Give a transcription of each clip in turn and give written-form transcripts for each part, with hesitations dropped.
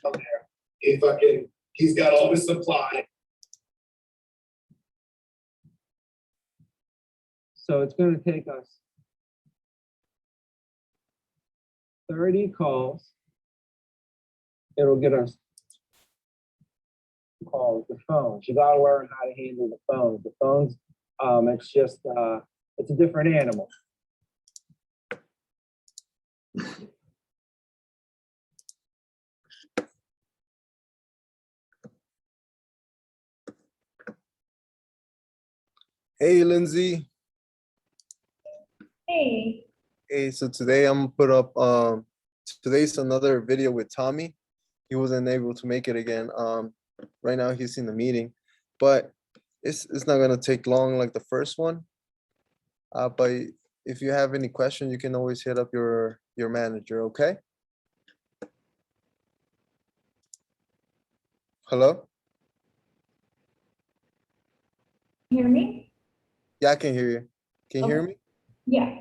down there. He's got all the supply. So it's going to take us 30 calls. It'll get us calls, the phones. You got to learn how to handle the phones. The phones, it's just, it's a different animal. Hey, Lindsay. Hey. Hey, so today I'm gonna put up, today's another video with Tommy. He wasn't able to make it again. Right now he's in the meeting, but it's not gonna take long like the first one. But if you have any questions, you can always hit up your manager, okay? Hello? Hear me? Yeah, I can hear you. Can you hear Okay. me? Yeah.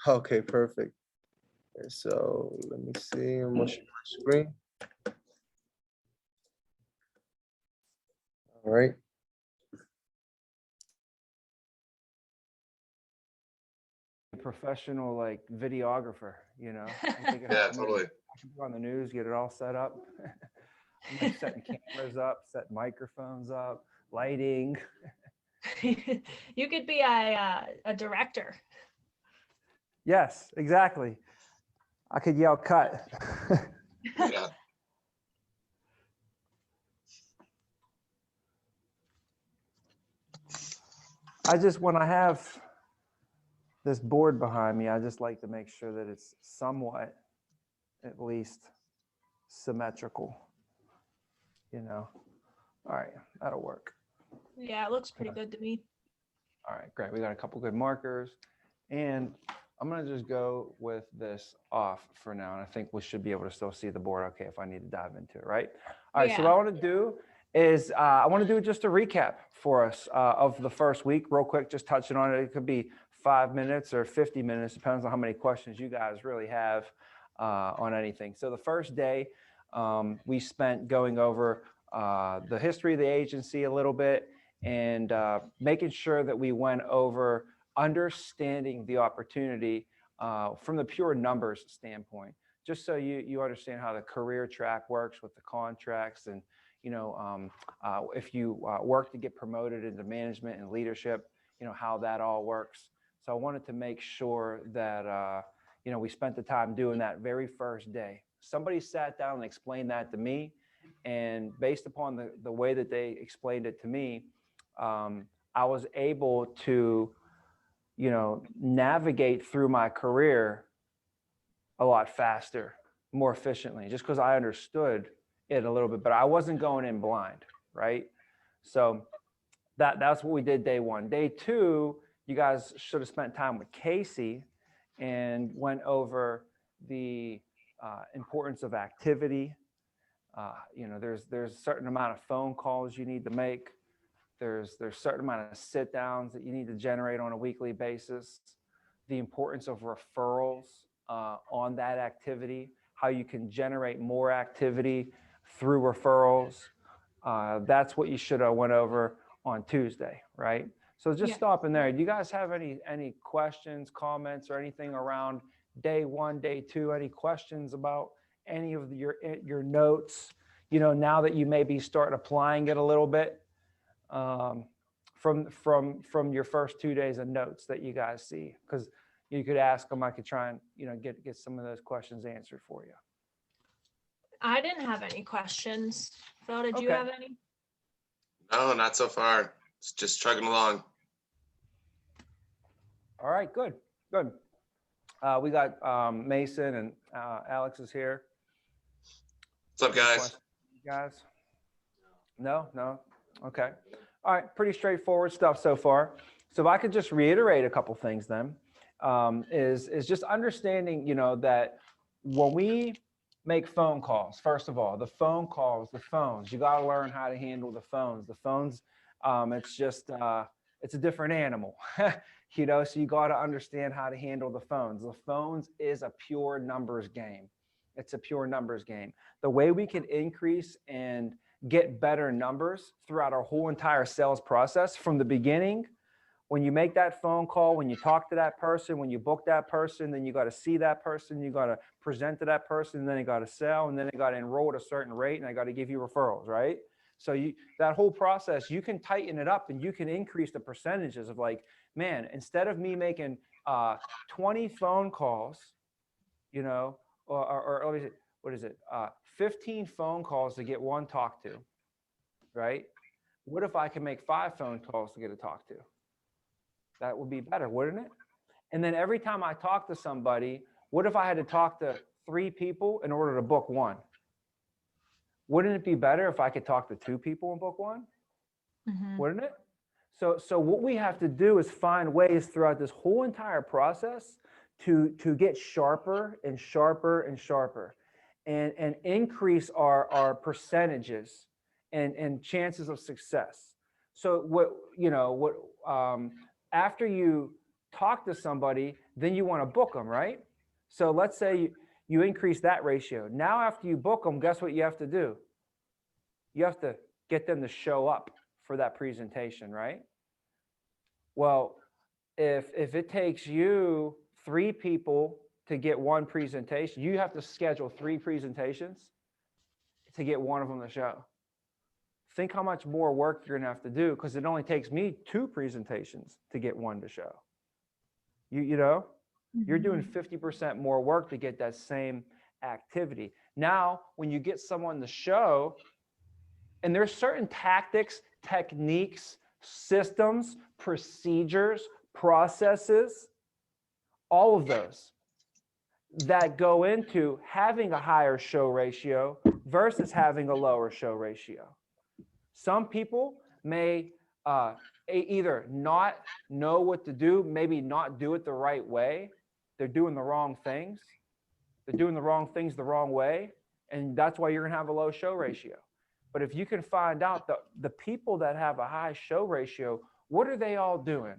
Okay, perfect. Okay, so let me see, I'm gonna share my screen. All right. Professional like videographer, you know. Yeah, totally. I can go on the news, get it all set up. I'm like setting cameras up, setting microphones up, lighting. You could be a director. Yes, exactly. I could yell cut. Yeah. I just, when I have this board behind me, I just like to make sure that it's somewhat, at least, symmetrical, you know. All right, that'll work. Yeah, it looks pretty good to me. All right, great. We got a couple good markers, and I'm gonna just go with this off for now, and I think we should be able to still see the board okay if I need to dive into it, right? All right, so what I want to do is I want to do just a recap for us of the first week real quick, just touching on it. It could be 5 minutes or 50 minutes, depends on how many questions you guys really have on anything. So the first day, we spent going over the history of the agency a little bit and making sure that we went over understanding the opportunity from the pure numbers standpoint, just so you understand how the career track works with the contracts and, you know, if you work to get promoted into management and leadership, you know, how that all works. So I wanted to make sure that, you know, we spent the time doing that very first day. Somebody sat down and explained that to me. And based upon the way that they explained it to me, I was able to, you know, navigate through my career a lot faster, more efficiently, just because I understood it a little bit, but I wasn't going in blind, right? So that's what we did day one. Day two, you guys should have spent time with Casey and went over the importance of activity. You know, there's a certain amount of phone calls you need to make. There's a certain amount of sit downs that you need to generate on a weekly basis. The importance of referrals on that activity, how you can generate more activity through referrals. That's what you should have went over on Tuesday, right? So just stopping there. Do you guys have any questions, comments, or anything around day one, day two? Any questions about any of your notes? You know, now that you maybe start applying it a little bit from your first 2 days of notes that you guys see, because you could ask them. I could try and, you know, get some of those questions answered for you. I didn't have any questions. Phil, did you have any? No, not so far. It's just chugging along. All right, good. We got Mason and Alex is here. What's up, guys? Guys? No? Okay. All right, pretty straightforward stuff so far. So if I could just reiterate a couple things then, is just understanding, you know, that when we make phone calls, first of all, the phones, you got to learn how to handle the phones. The phones, it's just, it's a different animal, you know, so you got to understand how to handle the phones. The phones is a pure numbers game. It's a pure numbers game. The way we can increase and get better numbers throughout our whole entire sales process from the beginning, when you make that phone call, when you talk to that person, when you book that person, then you got to see that person, you got to present to that person, and then you got to sell, and then they got to enroll at a certain rate, and I got to give you referrals, right? So that whole process, you can tighten it up and you can increase the percentages of like, man, instead of me making 20 phone calls, you know, or what is it? 15 phone calls to get one talk to, right? What if I can make 5 phone calls to get a talk to? That would be better, wouldn't it? And then every time I talk to somebody, what if I had to talk to 3 people in order to book one? Wouldn't it be better if I could talk to 2 people and book one? Wouldn't it? So what we have to do is find ways throughout this whole entire process to get sharper and sharper and sharper and increase our percentages and chances of success. So after you talk to somebody, then you want to book them, right? So let's say you increase that ratio. Now, after you book them, guess what you have to do? You have to get them to show up for that presentation, right? Well, if it takes you 3 people to get one presentation, you have to schedule 3 presentations to get one of them to show. Think how much more work you're gonna have to do, because it only takes me 2 presentations to get one to show. You know, you're doing 50% more work to get that same activity. Now, when you get someone to show, and there's certain tactics, techniques, systems, procedures, processes, all of those that go into having a higher show ratio versus having a lower show ratio. Some people may either not know what to do, maybe not do it the right way. They're doing the wrong things. They're doing the wrong things the wrong way. And that's why you're going to have a low show ratio. But if you can find out the people that have a high show ratio, what are they all doing?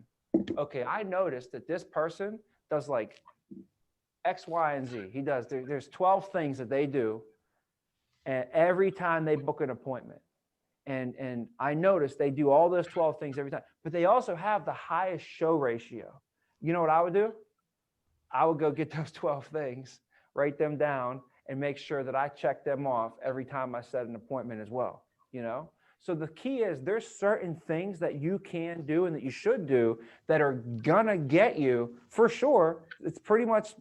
Okay, I noticed that this person does like X, Y, and Z. He does, there's 12 things that they do, and every time they book an appointment. And I noticed they do all those 12 things every time, but they also have the highest show ratio. You know what I would do? I would go get those 12 things, write them down, and make sure that I check them off every time I set an appointment as well, you know? So the key is there's certain things that you can do and that you should do that are gonna get you, for sure, it's pretty much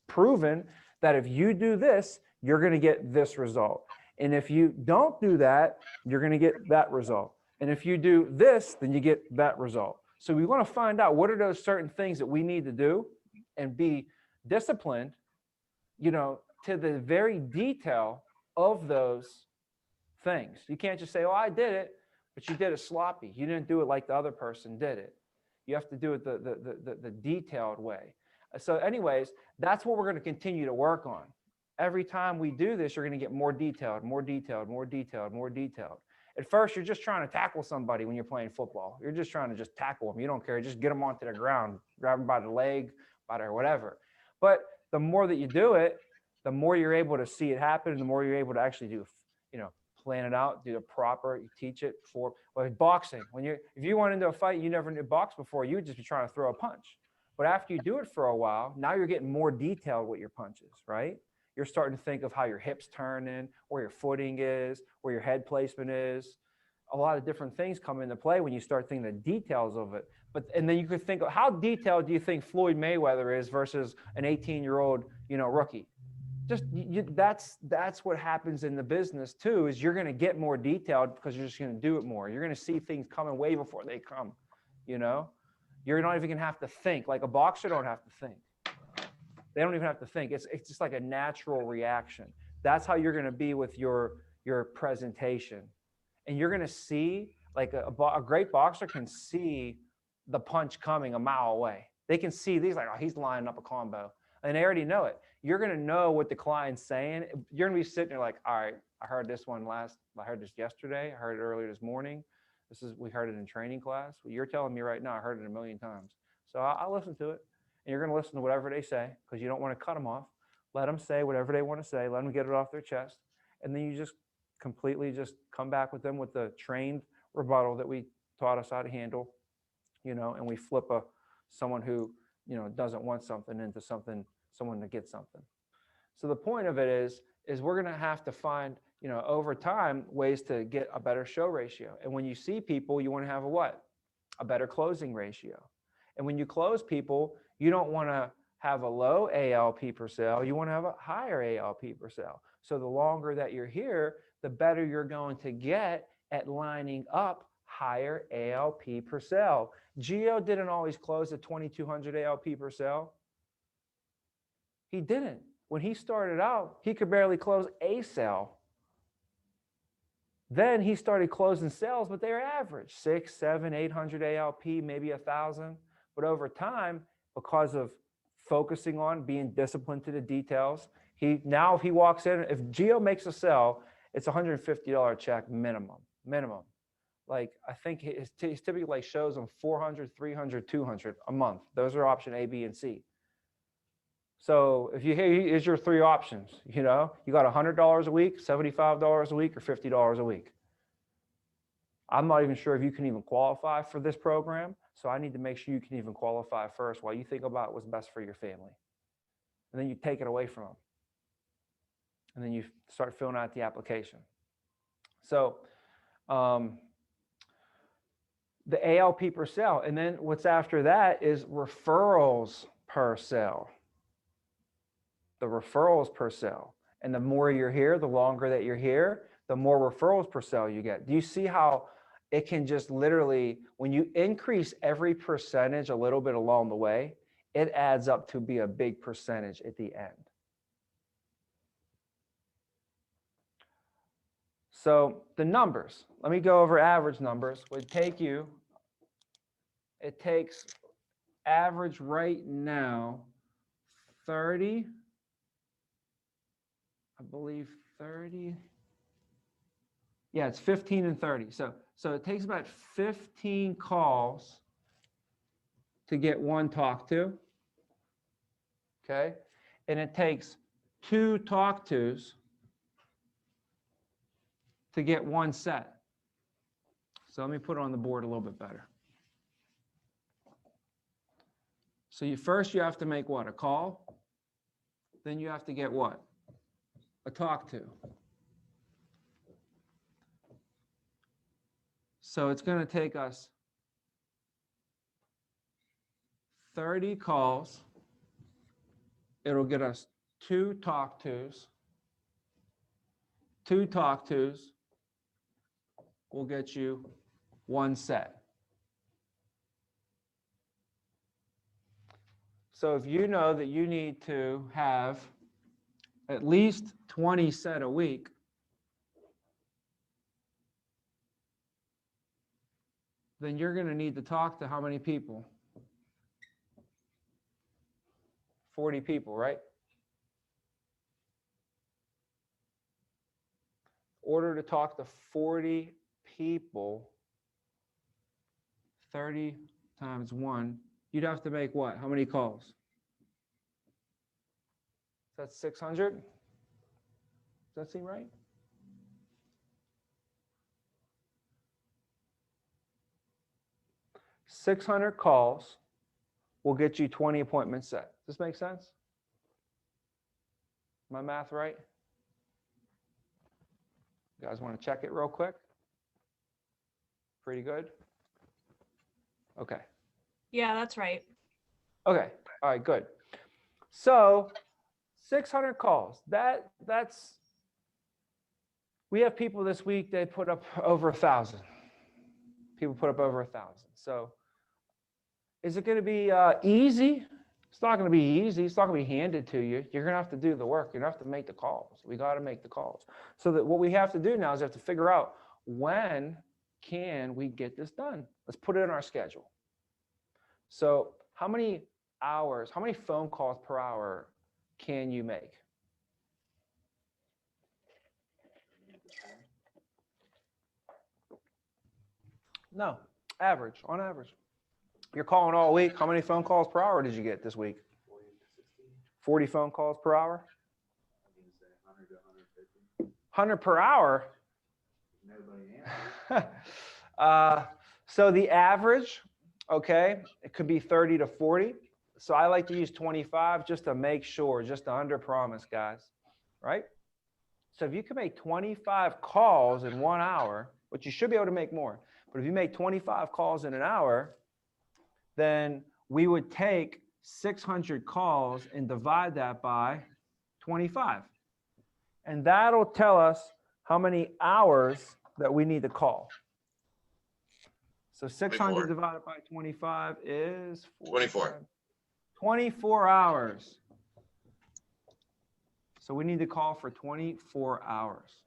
proven that if you do this, you're gonna get this result. And if you don't do that, you're gonna get that result. And if you do this, then you get that result. So we wanna find out what are those certain things that we need to do and be disciplined, you know, to the very detail of those things. You can't just say, oh, I did it, but you did it sloppy. You didn't do it like the other person did it. You have to do it the detailed way. So anyways, that's what we're going to continue to work on. Every time we do this, you're going to get more detailed, more detailed, more detailed, more detailed. At first, you're just trying to tackle somebody when you're playing football. You're just trying to just tackle them. You don't care. Just get them onto the ground, grab them by the leg, by their whatever. But the more that you do it, the more you're able to see it happen, and the more you're able to actually do, you know, plan it out, do the proper, you teach it for, like boxing. If you went into a fight, you never knew box before, you would just be trying to throw a punch. But after you do it for a while, now you're getting more detailed with your punches, right? You're starting to think of how your hips turn in, where your footing is, where your head placement is. A lot of different things come into play when you start thinking the details of it. And then you could think of how detailed do you think Floyd Mayweather is versus an 18-year-old, you know, rookie? Just that's what happens in the business too, is you're going to get more detailed because you're just going to do it more. You're going to see things coming way before they come, you know? You're not even going to have to think. Like a boxer don't have to think. They don't even have to think. It's just like a natural reaction. That's how you're going to be with your presentation. And you're going to see, like a great boxer can see the punch coming a mile away. They can see these, like, oh, he's lining up a combo. And they already know it. You're going to know what the client's saying. You're going to be sitting there like, all right, I heard this one I heard this yesterday. I heard it earlier this morning. We heard it in training class. Well, you're telling me right now, I heard it a million times. So I'll listen to it. And you're going to listen to whatever they say because you don't want to cut them off. let them say whatever they want to say, let them get it off their chest, and then you just completely just come back with them with the trained rebuttal that we taught us how to handle, and we flip someone who, doesn't want something into someone to get something. So the point of it is we're going to have to find, over time, ways to get a better show ratio. And when you see people, you want to have a better closing ratio. And when you close people, you don't want to have a low ALP per sale. You want to have a higher ALP per sale. So the longer that you're here, the better you're going to get at lining up higher ALP per sale. Gio didn't always close at 2,200 ALP per sale. He didn't. When he started out, he could barely close a sale. Then he started closing sales, but they were average, 600, 700, 800 ALP, maybe 1,000. But over time, because of focusing on being disciplined to the details, now if he walks in, if Gio makes a sale, it's $150 check minimum. Like I think he's typically like shows him 400, 300, 200 a month. Those are option A, B, and C. So if here's your three options, you got $100 a week, $75 a week, or $50 a week. I'm not even sure if you can even qualify for this program. So I need to make sure you can even qualify first while you think about what's best for your family. And then you take it away from them. And then you start filling out the application. So the ALP per sale. And then what's after that is referrals per sale. The referrals per sale. And the more you're here, the longer that you're here, the more referrals per sale you get. Do you see how it can just literally, when you increase every percentage a little bit along the way, it adds up to be a big percentage at the end. So the numbers, let me go over average numbers. It takes average right now 30, I believe 30. Yeah, it's 15 and 30. So it takes about 15 calls to get one talk to. Okay. And it takes 2 talk tos to get one set. So let me put it on the board a little bit better. So first you have to make what? A call. Then you have to get what? A talk to. So it's going to take us 30 calls. It'll get us 2 talk tos. 2 talk tos will get you one set. So if you know that you need to have at least 20 set a week, then you're going to need to talk to how many people? 40 people, right? In order to talk to 40 people, 30 times 1, you'd have to make what? How many calls? That's 600? Does that seem right? $600 calls will get you 20 appointments set. Does this make sense? My math right? You guys want to check it real quick? Pretty good? Okay. Yeah, that's right. Okay. All right, good. So 600 calls. That's we have people this week that put up over 1,000. People put up over 1,000. So is it going to be easy? It's not going to be easy. It's not going to be handed to you. You're going to have to do the work. You're going to have to make the calls. We got to make the calls. So that what we have to do now is we have to figure out when can we get this done? Let's put it in our schedule. So how many hours, how many phone calls per hour can you make? No, average, on average. You're calling all week. How many phone calls per hour did you get this week? 40 phone calls per hour? 100 per hour. So the average, okay, it could be 30 to 40. So I like to use 25 just to make sure, just to under promise, guys, right? So if you can make 25 calls in 1 hour, which you should be able to make more, but if you make 25 calls in an hour, then we would take 600 calls and divide that by 25. And that'll tell us how many hours that we need to call. So 600 24. divided by 25 is 24. 24 hours. So we need to call for 24 hours.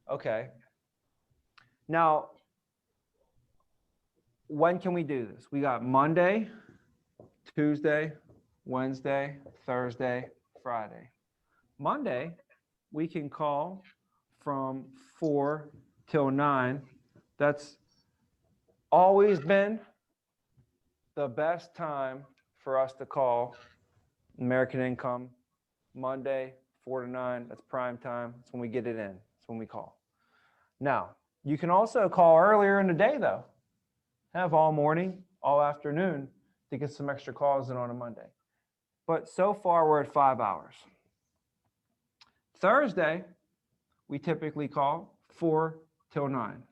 Okay. Now, when can we do this? We got Monday, Tuesday, Wednesday, Thursday, Friday. Monday, we can call from 4 till 9. That's always been the best time for us to call American Income. Monday, 4 to 9, that's prime time. That's when we get it in. That's when we call. Now, you can also call earlier in the day, though. Have all morning, all afternoon to get some extra calls in on a Monday. But so far, we're at 5 hours. Thursday, we typically call 4 till 9.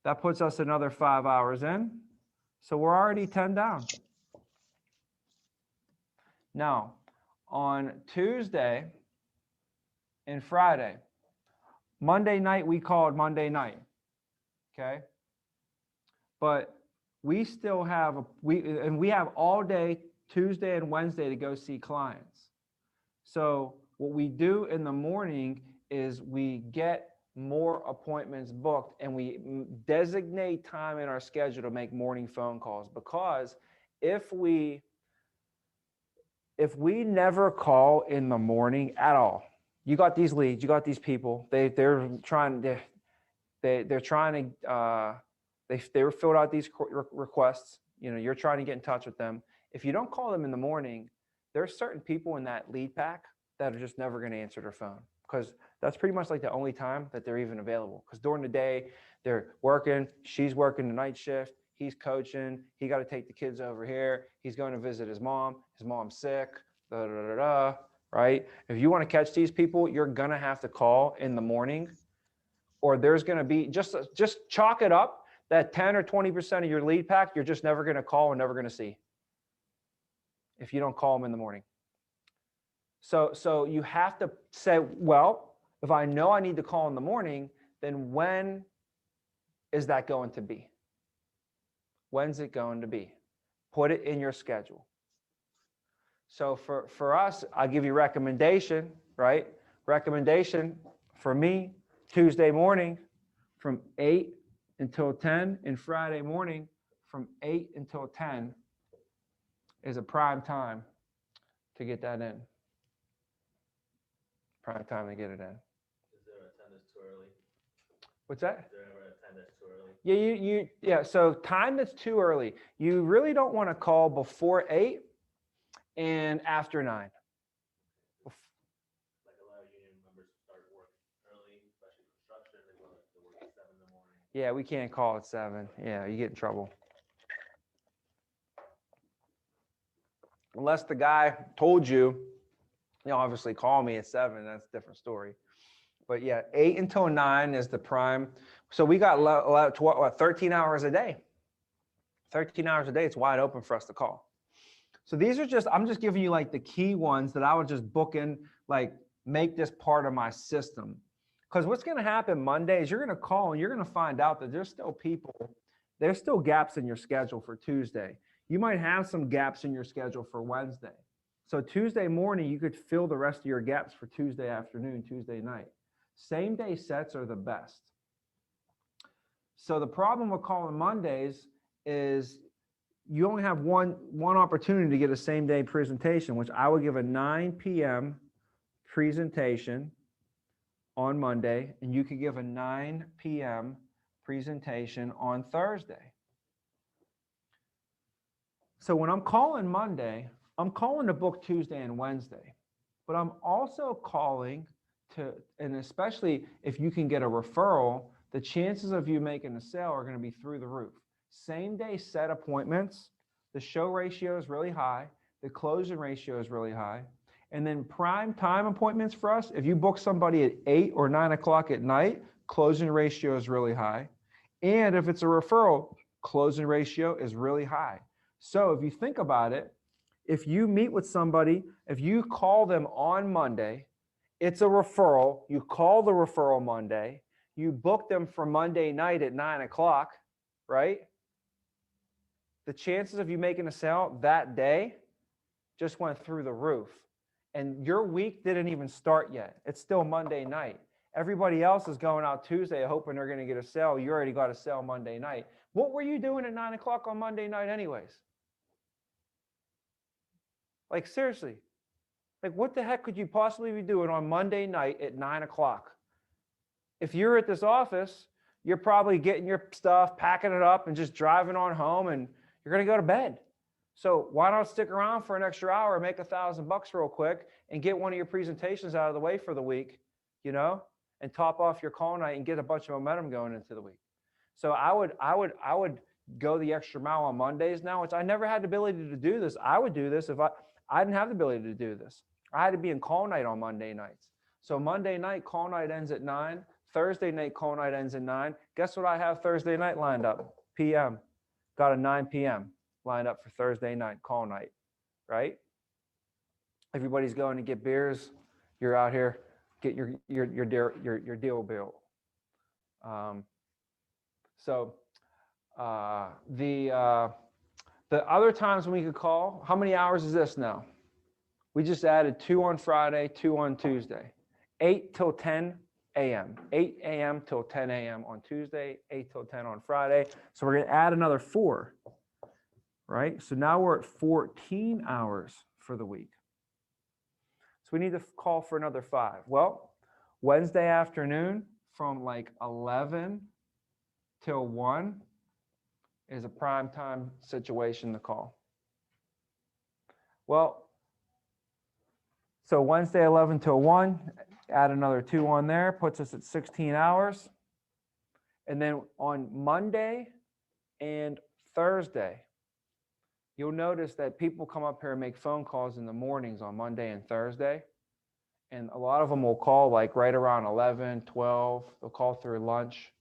That puts us another 5 hours in. So we're already 10 down. Now, on Tuesday and Friday, Monday night, we called Monday night. Okay. But we still have, we have all day Tuesday and Wednesday to go see clients. So what we do in the morning is we get more appointments booked and we designate time in our schedule to make morning phone calls, because if we never call in the morning at all, you got these leads, you got these people, they were filled out these requests, you know, you're trying to get in touch with them. If you don't call them in the morning, there's certain people in that lead pack that are just never going to answer their phone, because that's pretty much like the only time that they're even available. Because during the day, they're working, she's working the night shift, he's coaching, he got to take the kids over here, he's going to visit his mom's sick, right? If you want to catch these people, you're going to have to call in the morning, or there's going to be, just chalk it up that 10 or 20% of your lead pack, you're just never going to call and never going to see if you don't call them in the morning. So you have to say, well, if I know I need to call in the morning, then when is that going to be? When's it going to be? Put it in your schedule. So for us, I'll give you recommendation, right? Recommendation for me, Tuesday morning from 8 until 10, and Friday morning from 8 until 10 is a prime time to get that in. Prime time to get it in. Is there attendance too early? What's that? Is there ever attendance too early? Yeah, so time that's too early. You really don't want to call before 8 and after 9. Like a lot of union members start work early, especially construction, they go to work at 7 in the morning. Yeah, we can't call at 7. Yeah, you get in trouble. Unless the guy told you, obviously call me at 7, that's a different story. But yeah, 8 until 9 is the prime. So we got 13 hours a day. 13 hours a day, it's wide open for us to call. So these are I'm just giving you like the key ones that I would just book in, like make this part of my system. Because what's going to happen Monday is you're going to call and you're going to find out that there's still gaps in your schedule for Tuesday. You might have some gaps in your schedule for Wednesday. So Tuesday morning, you could fill the rest of your gaps for Tuesday afternoon, Tuesday night. Same day sets are the best. So the problem with calling Mondays is you only have one opportunity to get a same day presentation, which I would give a 9 p.m. presentation on Monday, and you could give a 9 p.m. presentation on Thursday. So when I'm calling Monday, I'm calling to book Tuesday and Wednesday, but I'm also calling and especially if you can get a referral, the chances of you making a sale are going to be through the roof. Same day set appointments, the show ratio is really high, the closing ratio is really high. And then prime time appointments for us, if you book somebody at 8 or 9 o'clock at night, closing ratio is really high. And if it's a referral, closing ratio is really high. So if you think about it, if you meet with somebody, if you call them on Monday, it's a referral, you call the referral Monday, you book them for Monday night at 9 o'clock, right? The chances of you making a sale that day just went through the roof. And your week didn't even start yet. It's still Monday night. Everybody else is going out Tuesday hoping they're going to get a sale. You already got a sale Monday night. What were you doing at 9 o'clock on Monday night anyways? Like seriously, like what the heck could you possibly be doing on Monday night at 9 o'clock? If you're at this office, you're probably getting your stuff, packing it up and just driving on home and you're going to go to bed. So why not stick around for an extra hour, make $1,000 real quick and get one of your presentations out of the way for the week, you know, and top off your call night and get a bunch of momentum going into the week. So I would go the extra mile on Mondays now, which I never had the ability to do this. I would do this if I didn't have the ability to do this. I had to be in call night on Monday nights. So Monday night, call night ends at 9. Thursday night, call night ends at 9. Guess what I have Thursday night lined up? PM. Got a 9 p.m. lined up for Thursday night, call night, right? Everybody's going to get beers. You're out here, get your deal built. The other times when we could call, how many hours is this now? We just added 2 on Friday, 2 on Tuesday, 8 till 10 a.m., 8 a.m. till 10 a.m. on Tuesday, 8 till 10 on Friday. So we're going to add another 4. Right? So now we're at 14 hours for the week. So we need to call for another 5. Well, Wednesday afternoon from like 11 till 1 is a prime time situation to call. Well, so Wednesday 11 till 1, add another 2 on there, puts us at 16 hours. And then on Monday and Thursday, you'll notice that people come up here and make phone calls in the mornings on Monday and Thursday. And a lot of them will call like right around 11, 12. They'll call through lunch.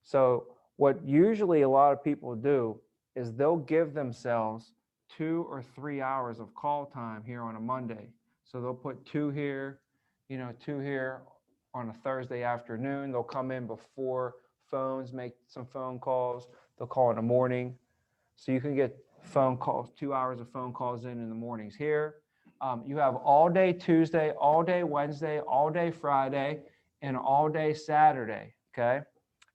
So what usually a lot of people do is they'll give themselves 2 or 3 hours of call time here on a Monday. So they'll put 2 here, 2 here on a Thursday afternoon. They'll come in before phones, make some phone calls. They'll call in the morning. So you can get phone calls, 2 hours of phone calls in the mornings here. You have all day Tuesday, all day Wednesday, all day Friday, and all day Saturday, okay?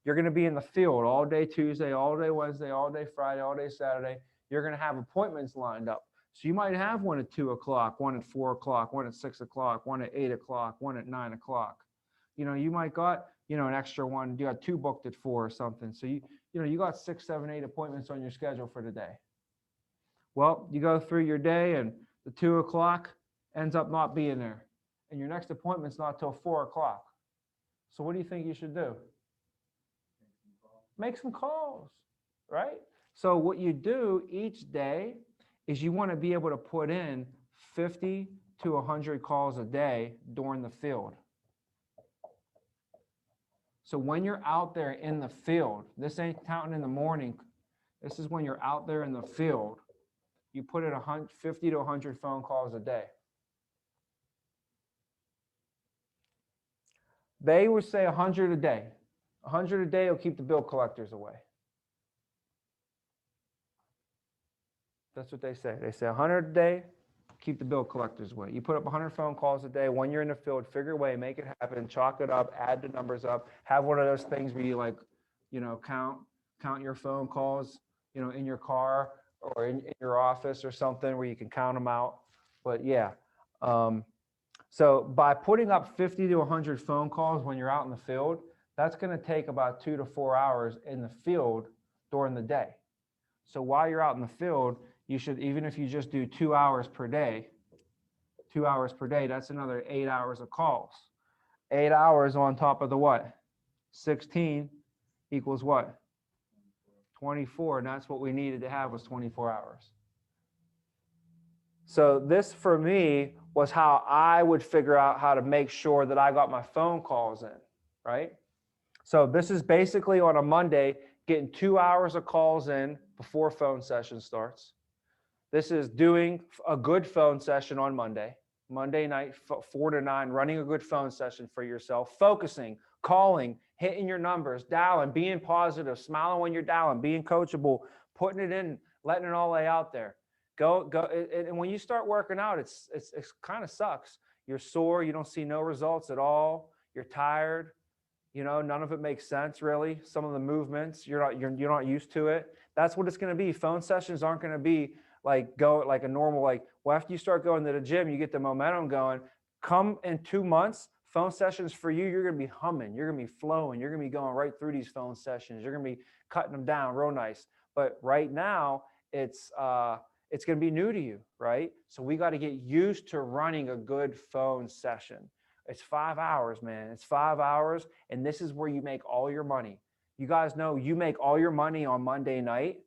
You're going to be in the field all day Tuesday, all day Wednesday, all day Friday, all day Saturday. You're going to have appointments lined up. So you might have one at 2 o'clock, one at 4 o'clock, one at 6 o'clock, one at 8 o'clock, one at 9 o'clock. You might got, an extra one. You got 2 booked at 4 or something. So you got 6, 7, 8 appointments on your schedule for the day. Well, you go through your day and the 2 o'clock ends up not being there. And your next appointment's not till 4 o'clock. So what do you think you should do? Make some calls, right? So what you do each day is you want to be able to put in 50 to 100 calls a day during the field. So when you're out there in the field, this ain't counting in the morning. This is when you're out there in the field. You put in 50 to 100 phone calls a day. They would say 100 a day. 100 a day will keep the bill collectors away. That's what they say. They say 100 a day, keep the bill collectors away. You put up 100 phone calls a day. When you're in the field, figure a way, make it happen, chalk it up, add the numbers up, have one of those things where you like, count your phone calls, in your car or in your office or something where you can count them out. But yeah, so by putting up 50 to 100 phone calls when you're out in the field, that's going to take about 2 to 4 hours in the field during the day. So while you're out in the field, you should, even if you just do 2 hours per day, that's another 8 hours of calls. 8 hours on top of the what? 16 equals what? 24, and that's what we needed to have was 24 hours. So this for me was how I would figure out how to make sure that I got my phone calls in, right? So this is basically on a Monday, getting 2 hours of calls in before phone session starts. This is doing a good phone session on Monday night, 4 to 9, running a good phone session for yourself, focusing, calling, hitting your numbers, dialing, being positive, smiling when you're dialing, being coachable, putting it in, letting it all lay out there. Go. And when you start working out, it's kind of sucks. You're sore. You don't see no results at all. You're tired. You know, none of it makes sense really. Some of the movements, you're not used to it. That's what it's going to be. Phone sessions aren't going to be like a normal, well, after you start going to the gym, you get the momentum going. Come in 2 months, phone sessions for you, you're going to be humming. You're going to be flowing. You're going to be going right through these phone sessions. You're going to be cutting them down real nice. But right now, it's going to be new to you, right? So we got to get used to running a good phone session. It's 5 hours, man. It's 5 hours, and this is where you make all your money. You guys know you make all your money on Monday night,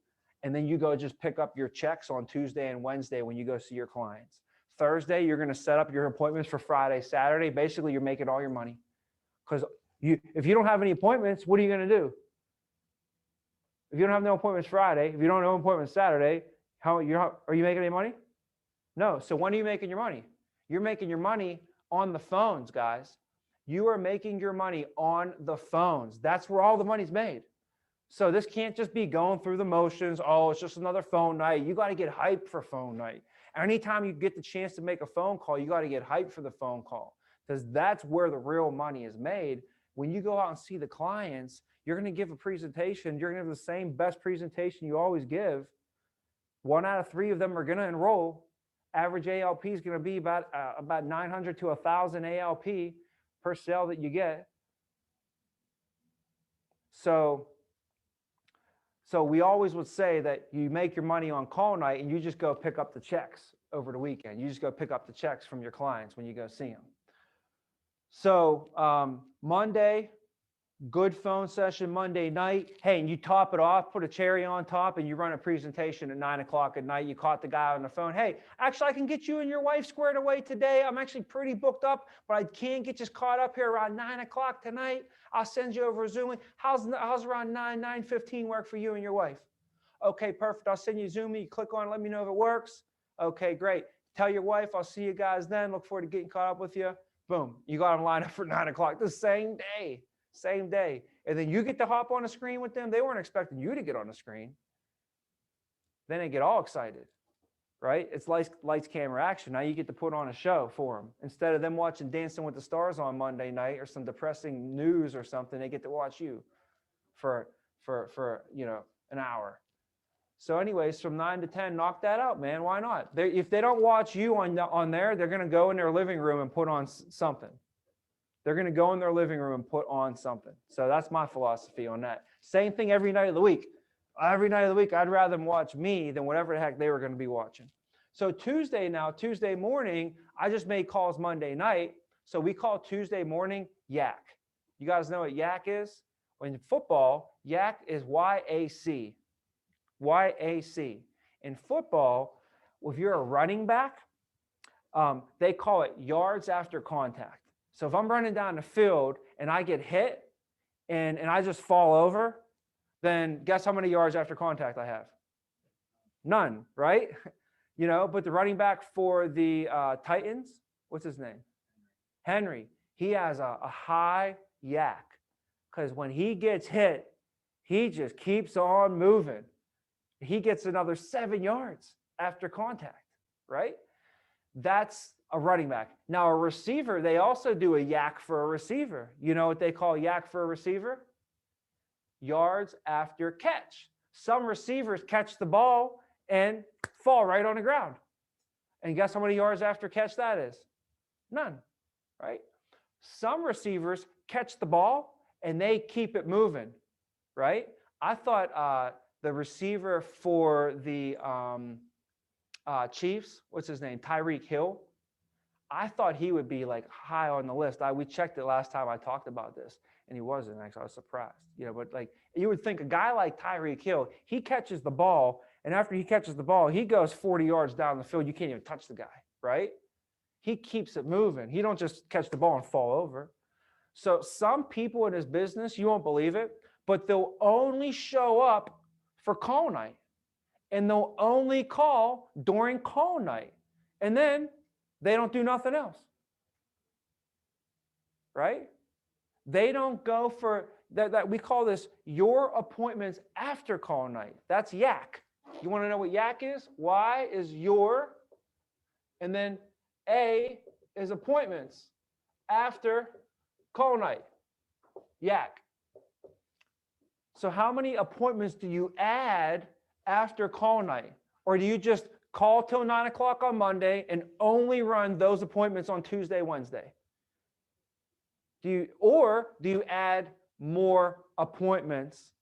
and then you go just pick up your checks on Tuesday and Wednesday when you go see your clients. Thursday, you're going to set up your appointments for Friday, Saturday. Basically, you're making all your money. Because if you don't have any appointments, what are you going to do? If you don't have no appointments Friday, if you don't have no appointments Saturday, are you making any money? No. So when are you making your money? You're making your money on the phones, guys. You are making your money on the phones. That's where all the money's made. So this can't just be going through the motions. Oh, it's just another phone night. You got to get hyped for phone night. Anytime you get the chance to make a phone call, you got to get hyped for the phone call, because that's where the real money is made. When you go out and see the clients, you're going to give a presentation. You're going to have the same best presentation you always give. 1 out of 3 of them are going to enroll. Average ALP is going to be about 900 to 1,000 ALP per sale that you get. So we always would say that you make your money on call night and you just go pick up the checks over the weekend. You just go pick up the checks from your clients when you go see them. So Monday, good phone session Monday night. Hey, and you top it off, put a cherry on top, and you run a presentation at 9 o'clock at night. You caught the guy on the phone. Hey, actually, I can get you and your wife squared away today. I'm actually pretty booked up, but I can get you caught up here around 9 o'clock tonight. I'll send you over a Zoom link. How's around 9:15 work for you and your wife? Okay, perfect. I'll send you a Zoom. You click on it. Let me know if it works. Okay, great. Tell your wife, I'll see you guys then. Look forward to getting caught up with you. Boom. You got them lined up for 9 o'clock the same day. Same day. And then you get to hop on a screen with them. They weren't expecting you to get on the screen. Then they get all excited, right? It's lights, camera, action. Now you get to put on a show for them. Instead of them watching Dancing with the Stars on Monday night or some depressing news or something, they get to watch you for an hour. So anyways, from 9 to 10, knock that out, man. Why not? If they don't watch you on there, they're going to go in their living room and put on something. They're going to go in their living room and put on something. So that's my philosophy on that. Same thing every night of the week. Every night of the week, I'd rather them watch me than whatever the heck they were going to be watching. So Tuesday morning, I just made calls Monday night. So we call Tuesday morning YAC. You guys know what YAC is? In football, YAC is YAC. YAC. In football, if you're a running back, they call it yards after contact. So if I'm running down the field and I get hit and I just fall over, then guess how many yards after contact I have? None, right? But the running back for the Titans, what's his name? Henry. He has a high YAC because when he gets hit, he just keeps on moving. He gets another 7 yards after contact, right? That's a running back. Now, a receiver, they also do a YAC for a receiver. You know what they call YAC for a receiver? Yards after catch. Some receivers catch the ball and fall right on the ground. And guess how many yards after catch that is? None, right? Some receivers catch the ball and they keep it moving, right? I thought the receiver for the Chiefs, what's his name? Tyreek Hill. I thought he would be like high on the list. We checked it last time I talked about this, and he wasn't. Actually, I was surprised. But like you would think a guy like Tyreek Hill, he catches the ball, and after he catches the ball, he goes 40 yards down the field. You can't even touch the guy, right? He keeps it moving. He don't just catch the ball and fall over. So some people in his business, you won't believe it, but they'll only show up for call night, and they'll only call during call night, and then they don't do nothing else, right? They don't go for that. We call this your appointments after call night. That's yak. You want to know what yak is? Y is your, and then A is appointments after call night. Yak. So how many appointments do you add after call night? Or do you just call till 9 o'clock on Monday and only run those appointments on Tuesday, Wednesday? Do you add more appointments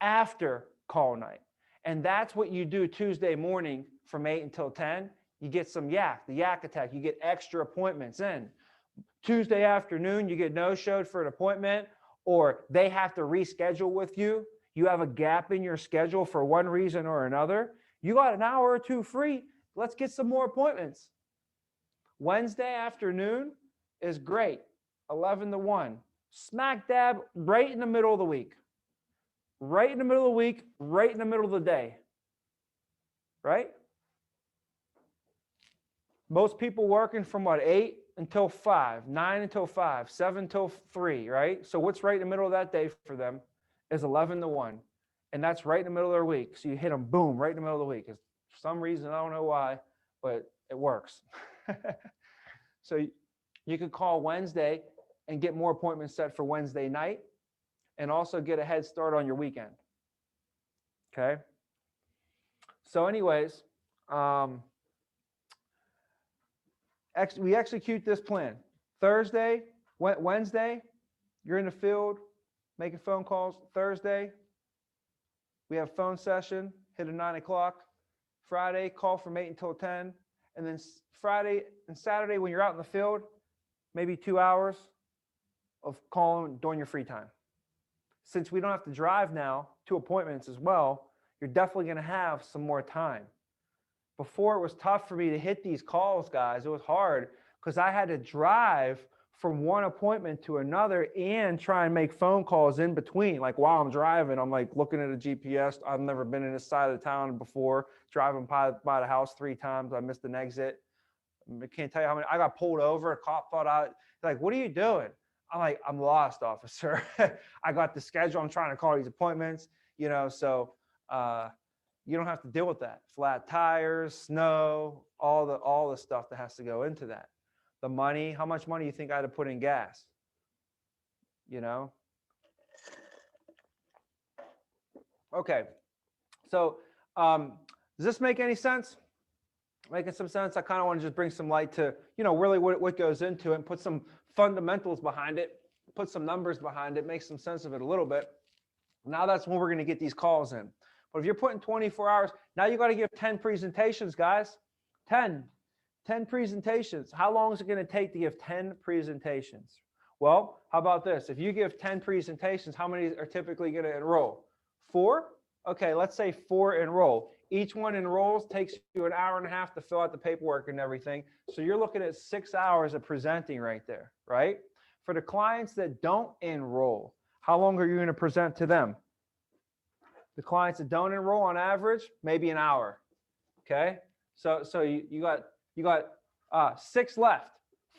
after call night? And that's what you do Tuesday morning from 8 until 10. You get some yak, the yak attack. You get extra appointments in. Tuesday afternoon, you get no-showed for an appointment, or they have to reschedule with you. You have a gap in your schedule for one reason or another. You got an hour or two free. Let's get some more appointments. Wednesday afternoon is great. 11 to 1. Smack dab right in the middle of the week. Right in the middle of the week, right in the middle of the day. Right? Most people working from what, 8 until 5, 9 until 5, 7 until 3, right? So what's right in the middle of that day for them is 11 to 1. And that's right in the middle of their week. So you hit them, boom, right in the middle of the week. For some reason, I don't know why, but it works. So you could call Wednesday and get more appointments set for Wednesday night, and also get a head start on your weekend. Okay? So anyways, we execute this plan. Thursday, Wednesday, you're in the field making phone calls. Thursday, we have phone session, hit at 9 o'clock. Friday, call from 8 until 10. And then Friday and Saturday, when you're out in the field, maybe 2 hours of calling during your free time. Since we don't have to drive now to appointments as well, you're definitely going to have some more time. Before, it was tough for me to hit these calls, guys. It was hard because I had to drive from one appointment to another and try and make phone calls in between. Like while I'm driving, I'm like looking at a GPS. I've never been in this side of the town before. Driving by the house 3 times. I missed an exit. I can't tell you how many. I got pulled over. A cop thought out. Like, what are you doing? I'm like, I'm lost, officer. I got the schedule. I'm trying to call these appointments, so you don't have to deal with that. Flat tires, snow, all the stuff that has to go into that. The money, how much money you think I had to put in gas? Okay. So does this make any sense? Making some sense? I kind of want to just bring some light to, really what goes into it and put some fundamentals behind it, put some numbers behind it, make some sense of it a little bit. Now that's when we're going to get these calls in. But if you're putting 24 hours, now you got to give 10 presentations, guys. 10 presentations. How long is it going to take to give 10 presentations? Well, how about this? If you give 10 presentations, how many are typically going to enroll? 4? Okay, let's say 4 enroll. Each one enrolls, takes you an hour and a half to fill out the paperwork and everything. So you're looking at 6 hours of presenting right there, right? For the clients that don't enroll, how long are you going to present to them? The clients that don't enroll on average, maybe an hour. Okay, so you got 6 left.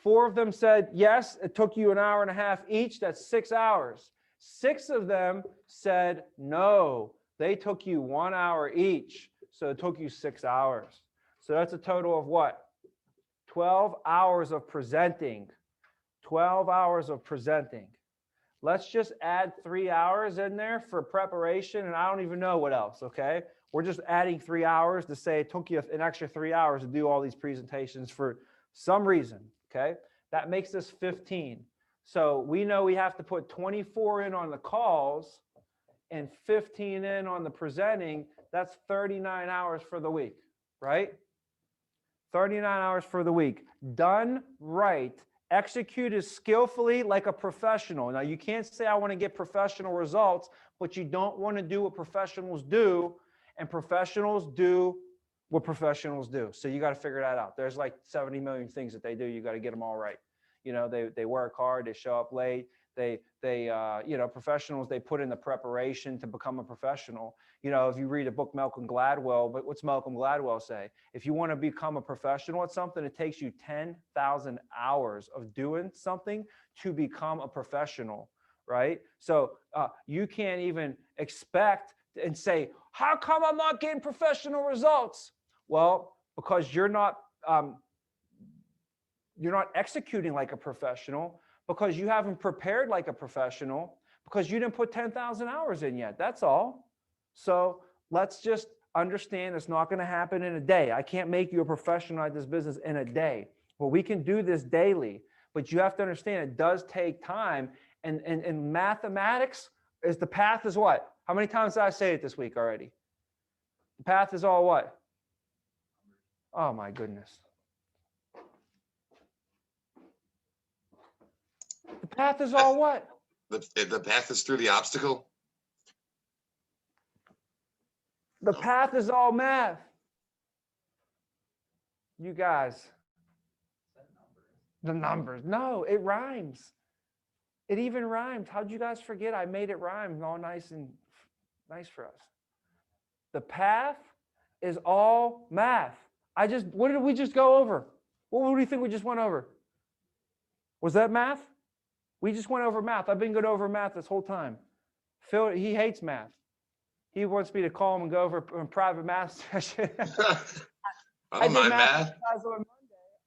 4 of them said yes. It took you an hour and a half each. That's 6 hours. 6 of them said no. They took you 1 hour each. So it took you 6 hours. So that's a total of what? 12 hours of presenting. 12 hours of presenting. Let's just add 3 hours in there for preparation, and I don't even know what else, okay? We're just adding 3 hours to say it took you an extra 3 hours to do all these presentations for some reason, okay? That makes this 15. So we know we have to put 24 in on the calls and 15 in on the presenting. That's 39 hours for the week, right? 39 hours for the week. Done right. Executed skillfully like a professional. Now, you can't say I want to get professional results, but you don't want to do what professionals do, and professionals do what professionals do. So you got to figure that out. There's like 70 million things that they do. You got to get them all right. You know, they work hard, they show up late. You know, professionals, they put in the preparation to become a professional. You know, if you read a book, Malcolm Gladwell, but what's Malcolm Gladwell say? If you want to become a professional at something, it takes you 10,000 hours of doing something to become a professional, right? So you can't even expect and say, how come I'm not getting professional results? Well, because you're not executing like a professional, because you haven't prepared like a professional, because you didn't put 10,000 hours in yet. That's all. So let's just understand it's not going to happen in a day. I can't make you a professional at this business in a day. Well, we can do this daily, but you have to understand it does take time. And mathematics is the path is what? How many times did I say it this week already? The path is all what? Oh my goodness. The path is all what? The path is through the obstacle. The path is all math. You guys. The numbers. No, it rhymes. It even rhymes. How'd you guys forget? I made it rhyme all nice and nice for us. The path is all math. What did we just go over? What do you think we just went over? Was that math? We just went over math. I've been going over math this whole time. Phil, he hates math. He wants me to call him and go over a private math session. I don't mind math.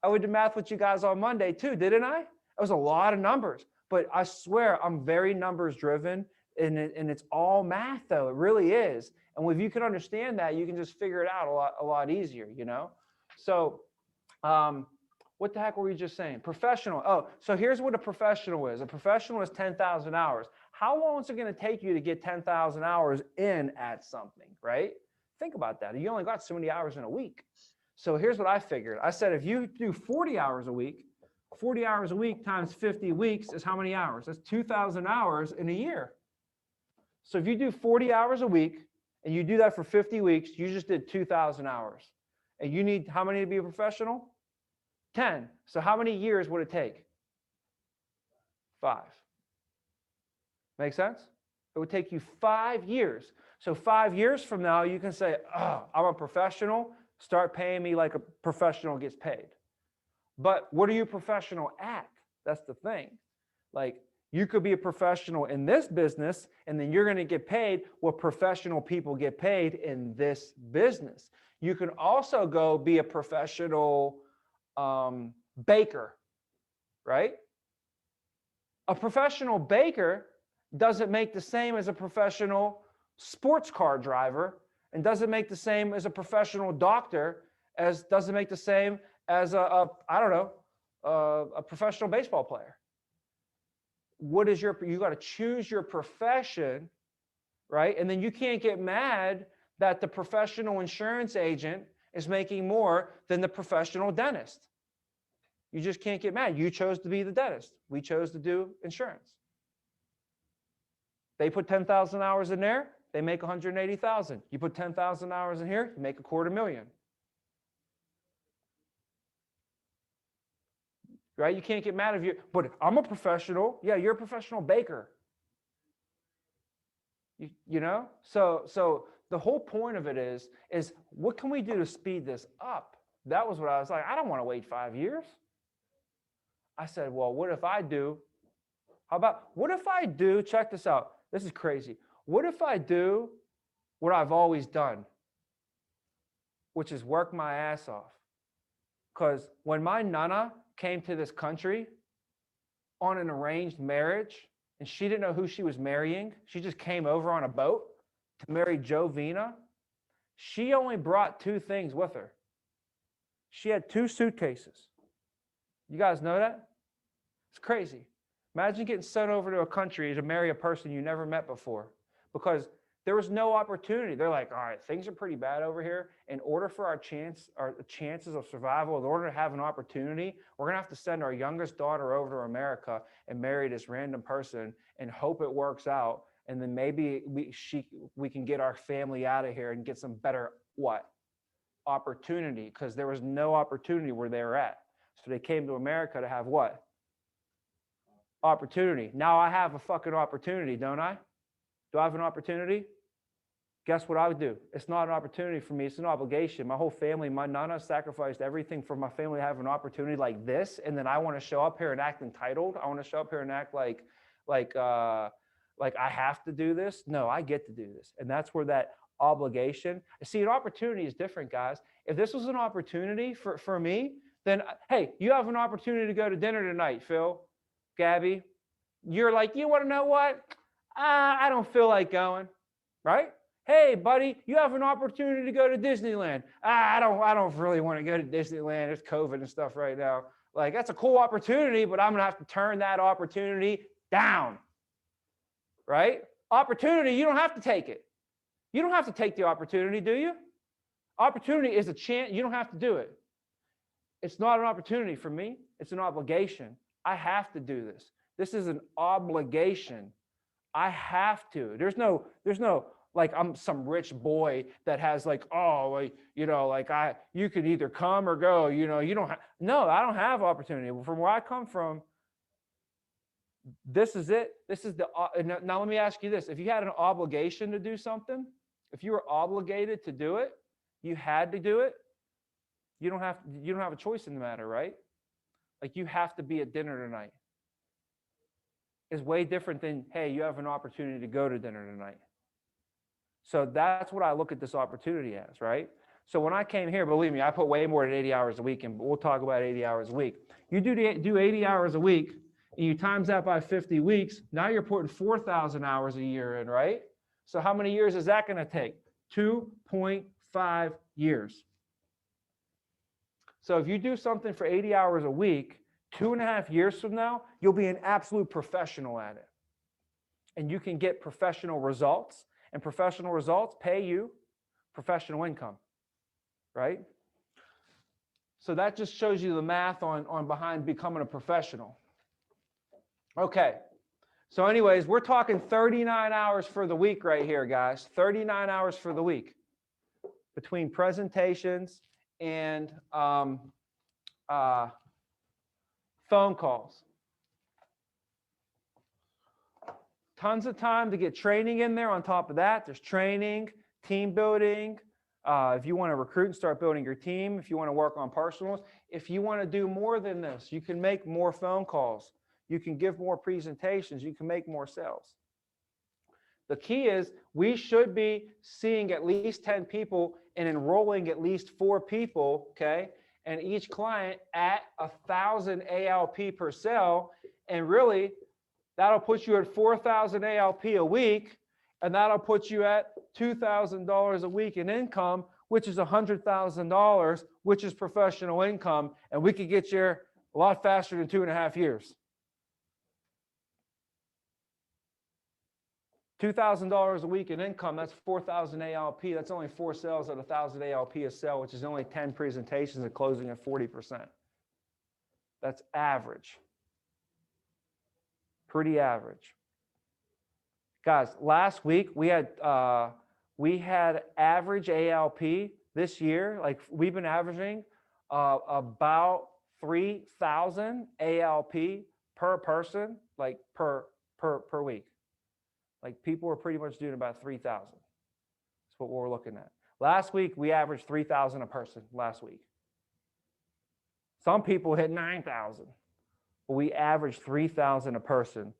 I would do math with you guys on Monday too, didn't I? It was a lot of numbers, but I swear I'm very numbers driven, and it's all math though. It really is. And if you can understand that, you can just figure it out a lot easier, you know? So, what the heck were we just saying? Professional. Oh, so here's what a professional is. A professional is 10,000 hours. How long is it going to take you to get 10,000 hours in at something, right? Think about that. You only got so many hours in a week. So here's what I figured. I said, if you do 40 hours a week times 50 weeks is how many hours? That's 2,000 hours in a year. So if you do 40 hours a week and you do that for 50 weeks, you just did 2,000 hours. And you need how many to be a professional? 10. So how many years would it take? 5. Make sense? It would take you 5 years. So 5 years from now, you can say, oh, I'm a professional. Start paying me like a professional gets paid. But what are you professional at? That's the thing. Like, you could be a professional in this business, and then you're going to get paid what professional people get paid in this business. You can also go be a professional baker, right? A professional baker doesn't make the same as a professional sports car driver, and doesn't make the same as a professional doctor, doesn't make the same as a professional baseball player. You got to choose your profession, right? And then you can't get mad that the professional insurance agent is making more than the professional dentist. You just can't get mad. You chose to be the dentist. We chose to do insurance. They put 10,000 hours in there, they make 180,000. You put 10,000 hours in here, you make $250,000. Right? You can't get mad if you, but I'm a professional. Yeah, you're a professional baker. You know? So the whole point of it is what can we do to speed this up? That was what I was like, I don't want to wait 5 years. I said, well, what if I do, check this out. This is crazy. What if I do what I've always done, which is work my ass off? Because when my nana came to this country on an arranged marriage, and she didn't know who she was marrying, she just came over on a boat to marry Joe Vina. She only brought 2 things with her. She had 2 suitcases. You guys know that? It's crazy. Imagine getting sent over to a country to marry a person you never met before, because There was no opportunity. They're like, all right, things are pretty bad over here. In order for our chances of survival, in order to have an opportunity, we're gonna have to send our youngest daughter over to America and marry this random person and hope it works out. And then maybe we can get our family out of here and get some better opportunity, because there was no opportunity where they were at. So they came to America to have what? Opportunity. Now I have a fucking opportunity, don't I? Do I have an opportunity? Guess what I would do? It's not an opportunity for me. It's an obligation. My whole family, my nana sacrificed everything for my family to have an opportunity like this. And then I want to show up here and act entitled. I want to show up here and act like I have to do this. No, I get to do this. And that's where that obligation. See, an opportunity is different, guys. If this was an opportunity for me, then, hey, you have an opportunity to go to dinner tonight, Phil, Gabby. You're like, you want to know what? I don't feel like going, right? Hey, buddy, you have an opportunity to go to Disneyland. I don't really want to go to Disneyland. There's COVID and stuff right now. Like, that's a cool opportunity, but I'm going to have to turn that opportunity down, right? Opportunity, you don't have to take it. You don't have to take the opportunity, do you? Opportunity is a chance. You don't have to do it. It's not an opportunity for me. It's an obligation. I have to do this. This is an obligation. I have to. There's no, like, I'm some rich boy that has like, oh, like, you know, like you could either come or go, you know, you don't have, no, I don't have opportunity. From where I come from, this is it. This is the, now let me ask you this. If you had an obligation to do something, if you were obligated to do it, you had to do it, you don't have a choice in the matter, right? Like, you have to be at dinner tonight. Is way different than, hey, you have an opportunity to go to dinner tonight. So that's what I look at this opportunity as, right? So when I came here, believe me, I put way more than 80 hours a week, and we'll talk about 80 hours a week. You do 80 hours a week, and you times that by 50 weeks, now you're putting 4,000 hours a year in, right? So how many years is that going to take? 2.5 years. So if you do something for 80 hours a week, 2.5 years from now, you'll be an absolute professional at it. And you can get professional results, and professional results pay you professional income, right? So that just shows you the math on behind becoming a professional. Okay. So anyways, we're talking 39 hours for the week right here, guys. 39 hours for the week between presentations and phone calls. Tons of time to get training in there. On top of that, there's training, team building. If you want to recruit and start building your team, if you want to work on personals, if you want to do more than this, you can make more phone calls. You can give more presentations. You can make more sales. The key is we should be seeing at least 10 people and enrolling at least 4 people, okay? And each client at 1,000 ALP per sale. And really, that'll put you at 4,000 ALP a week, and that'll put you at $2,000 a week in income, which is $100,000, which is professional income, and we could get you a lot faster than 2.5 years. $2,000 a week in income, that's 4,000 ALP. That's only 4 sales at 1,000 ALP a sale, which is only 10 presentations and closing at 40%. That's average. Pretty average. Guys, last week we had average ALP this year, like we've been averaging about 3,000 ALP per person, like per week. Like, people are pretty much doing about 3,000. That's what we're looking at. Last week, we averaged 3,000 a person last week. Some people hit 9,000, but we averaged 3,000 a person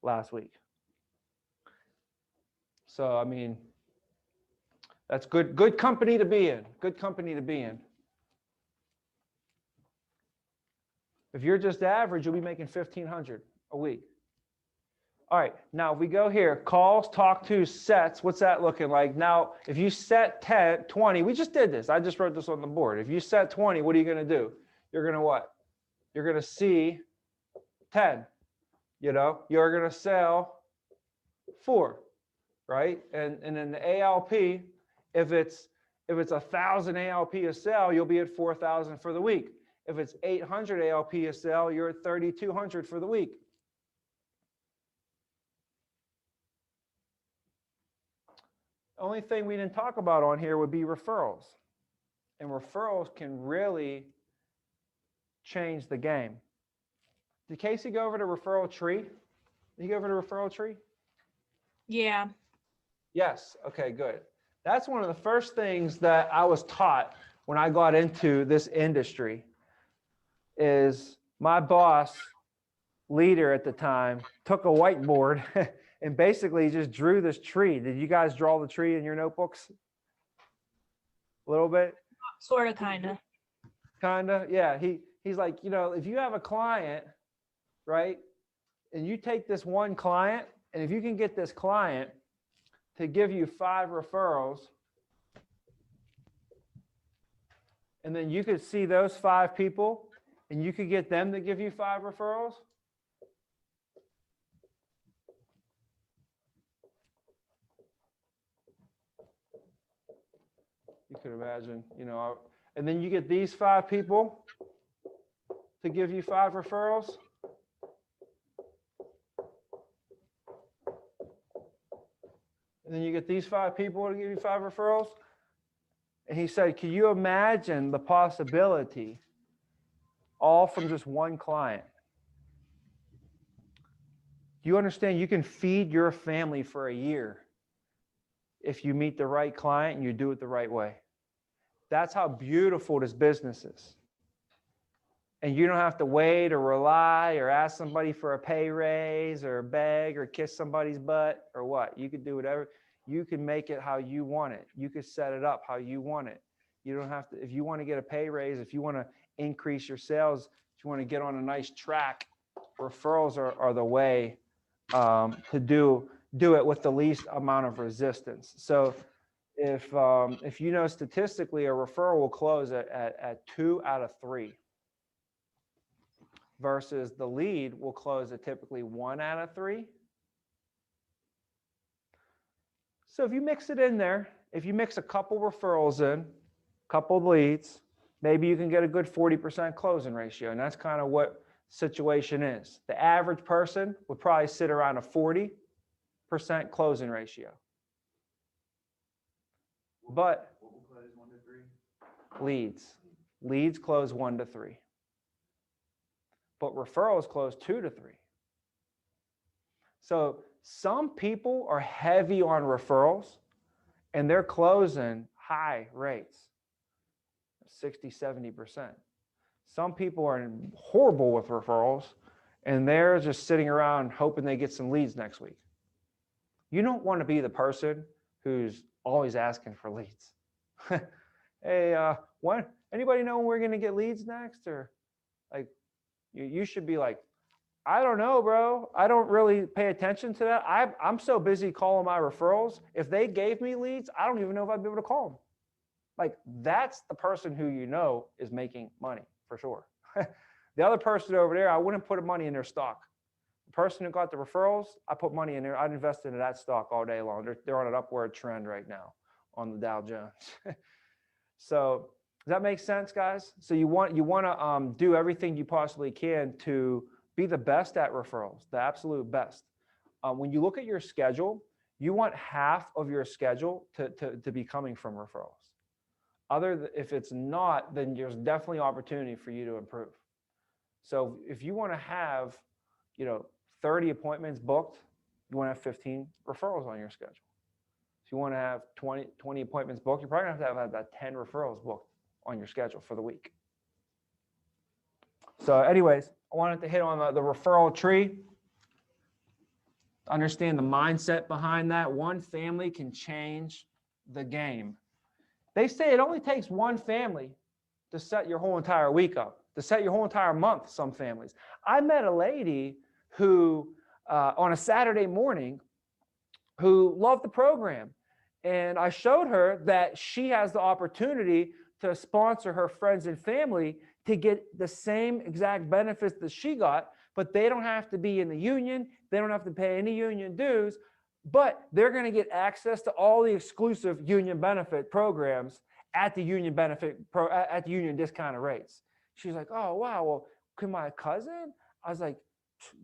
last week. So, I mean, that's good company to be in. Good company to be in. If you're just average, you'll be making 1,500 a week. All right, now if we go here, calls, talk to, sets, what's that looking like? Now, if you set 10, 20, we just did this. I just wrote this on the board. If you set 20, what are you going to do? You're going to what? You're going to see 10, you know? You're going to sell 4, right? And then the ALP, if it's 1,000 ALP a sale, you'll be at 4,000 for the week. If it's 800 ALP a sale, you're at 3,200 for the week. Only thing we didn't talk about on here would be referrals. And referrals can really change the game. Did Casey go over to referral tree? Did you go over to referral tree? Yeah. Yes. Okay, good. That's one of the first things that I was taught when I got into this industry is my boss, leader at the time, took a whiteboard and basically just drew this tree. Did you guys draw the tree in your notebooks? A little bit? Sort of, kind of. Kind of, yeah. He's like, you know, if you have a client, right, and you take this one client, and if you can get this client to give you 5 referrals, and then you could see those 5 people, and you could get them to give you 5 referrals. You could imagine, you know, and then you get these 5 people to give you 5 referrals. And then you get these 5 people to give you 5 referrals. And he said, can you imagine the possibility all from just one client? Do you understand you can feed your family for a year if you meet the right client and you do it the right way? That's how beautiful this business is. And you don't have to wait or rely or ask somebody for a pay raise or beg or kiss somebody's butt or what. You could do whatever. You can make it how you want it. You could set it up how you want it. You don't have to, if you want to get a pay raise, if you want to increase your sales, if you want to get on a nice track, referrals are the way to do it with the least amount of resistance. So if you know statistically a referral will close at 2 out of 3 versus the lead will close at typically 1 out of 3. So if you mix it in there, if you mix a couple referrals in, a couple leads, maybe you can get a good 40% closing ratio. And that's kind of what situation is. The average person would probably sit around a 40% closing ratio. But What will close 1 to 3? leads close 1 to 3. But referrals close 2 to 3. So some people are heavy on referrals and they're closing high rates, 60, 70%. Some people are horrible with referrals and they're just sitting around hoping they get some leads next week. You don't want to be the person who's always asking for leads. Hey, anybody know when we're going to get leads next? Or like, you should be like, I don't know, bro. I don't really pay attention to that. I'm so busy calling my referrals. If they gave me leads, I don't even know if I'd be able to call them. Like, that's the person who you know is making money for sure. The other person over there, I wouldn't put money in their stock. The person who got the referrals, I put money in there. I'd invest into that stock all day long. They're on an upward trend right now on the Dow Jones. So does that make sense, guys? So you want to do everything you possibly can to be the best at referrals, the absolute best. When you look at your schedule, you want half of your schedule to be coming from referrals. If it's not, then there's definitely opportunity for you to improve. So if you want to have, 30 appointments booked, you want to have 15 referrals on your schedule. If you want to have 20 appointments booked, you're probably going to have about 10 referrals booked on your schedule for the week. So anyways, I wanted to hit on the referral tree. Understand the mindset behind that. One family can change the game. They say it only takes one family to set your whole entire week up, to set your whole entire month, some families. I met a lady who, on a Saturday morning, who loved the program. And I showed her that she has the opportunity to sponsor her friends and family to get the same exact benefits that she got, but they don't have to be in the union. They don't have to pay any union dues. but they're going to get access to all the exclusive union benefit programs at the union at the union discounted rates. She's like, oh wow, well, can my cousin? I was like,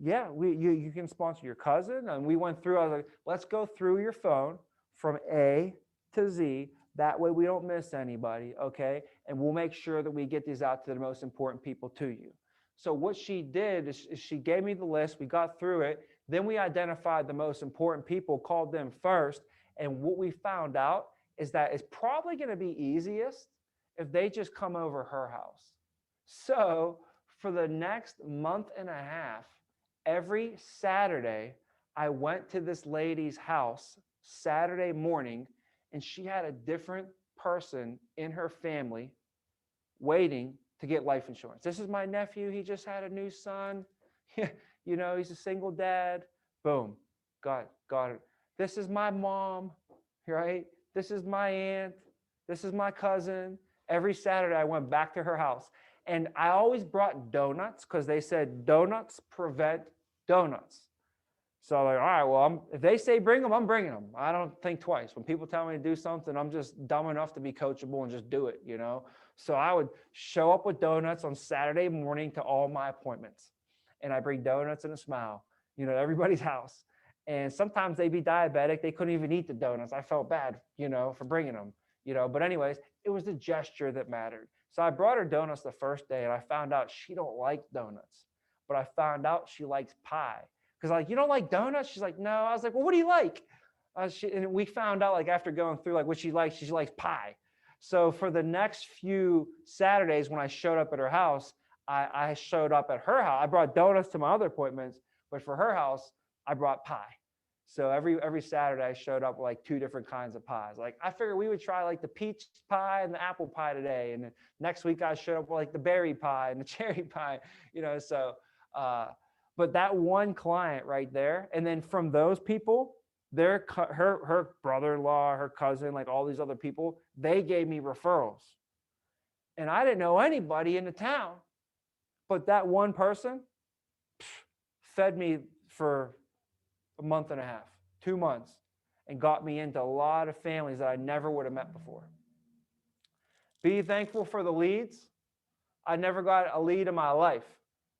yeah, you can sponsor your cousin. And we went through, I was like, let's go through your phone from A to Z. That way we don't miss anybody, okay? And we'll make sure that we get these out to the most important people to you. So what she did is she gave me the list. We got through it. Then we identified the most important people, called them first. And what we found out is that it's probably going to be easiest if they just come over her house. So for the next month and a half, every Saturday, I went to this lady's house Saturday morning, and she had a different person in her family waiting to get life insurance. This is my nephew. He just had a new son. You know, he's a single dad. Boom. Got it. This is my mom, right? This is my aunt. This is my cousin. Every Saturday, I went back to her house. And I always brought donuts because they said donuts prevent donuts. So I'm like, all right, well, if they say bring them, I'm bringing them. I don't think twice. When people tell me to do something, I'm just dumb enough to be coachable and just do it, you know? So I would show up with donuts on Saturday morning to all my appointments. And I bring donuts and a smile, you know, to everybody's house. And sometimes they'd be diabetic. They couldn't even eat the donuts. I felt bad, you know, for bringing them, you know, but anyways, it was the gesture that mattered. So I brought her donuts the first day and I found out she don't like donuts, but I found out she likes pie. Cause like, you don't like donuts? She's like, no. I was like, well, what do you like? And we found out like after going through like what she likes pie. So for the next few Saturdays when I showed up at her house, I showed up at her house. I brought donuts to my other appointments, but for her house, I brought pie. So every Saturday I showed up with like 2 different kinds of pies. Like I figured we would try like the peach pie and the apple pie today. And then next week I showed up with like the berry pie and the cherry pie, you know, so, but that one client right there. And then from those people, her brother-in-law, her cousin, like all these other people, they gave me referrals. And I didn't know anybody in the town, but that one person fed me for a month and a half, 2 months, and got me into a lot of families that I never would have met before. Be thankful for the leads. I never got a lead in my life.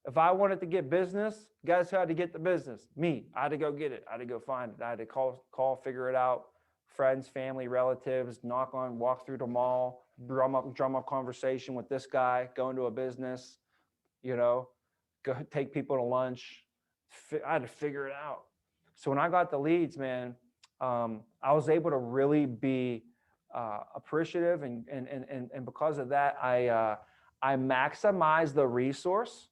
If I wanted to get business, guys who had to get the business? Me. I had to go get it. I had to go find it. I had to call, figure it out. Friends, family, relatives, walk through the mall, drum up conversation with this guy, go into a business, you know, go take people to lunch. I had to figure it out. So when I got the leads, man, I was able to really be appreciative, and because of that, I maximize the resource.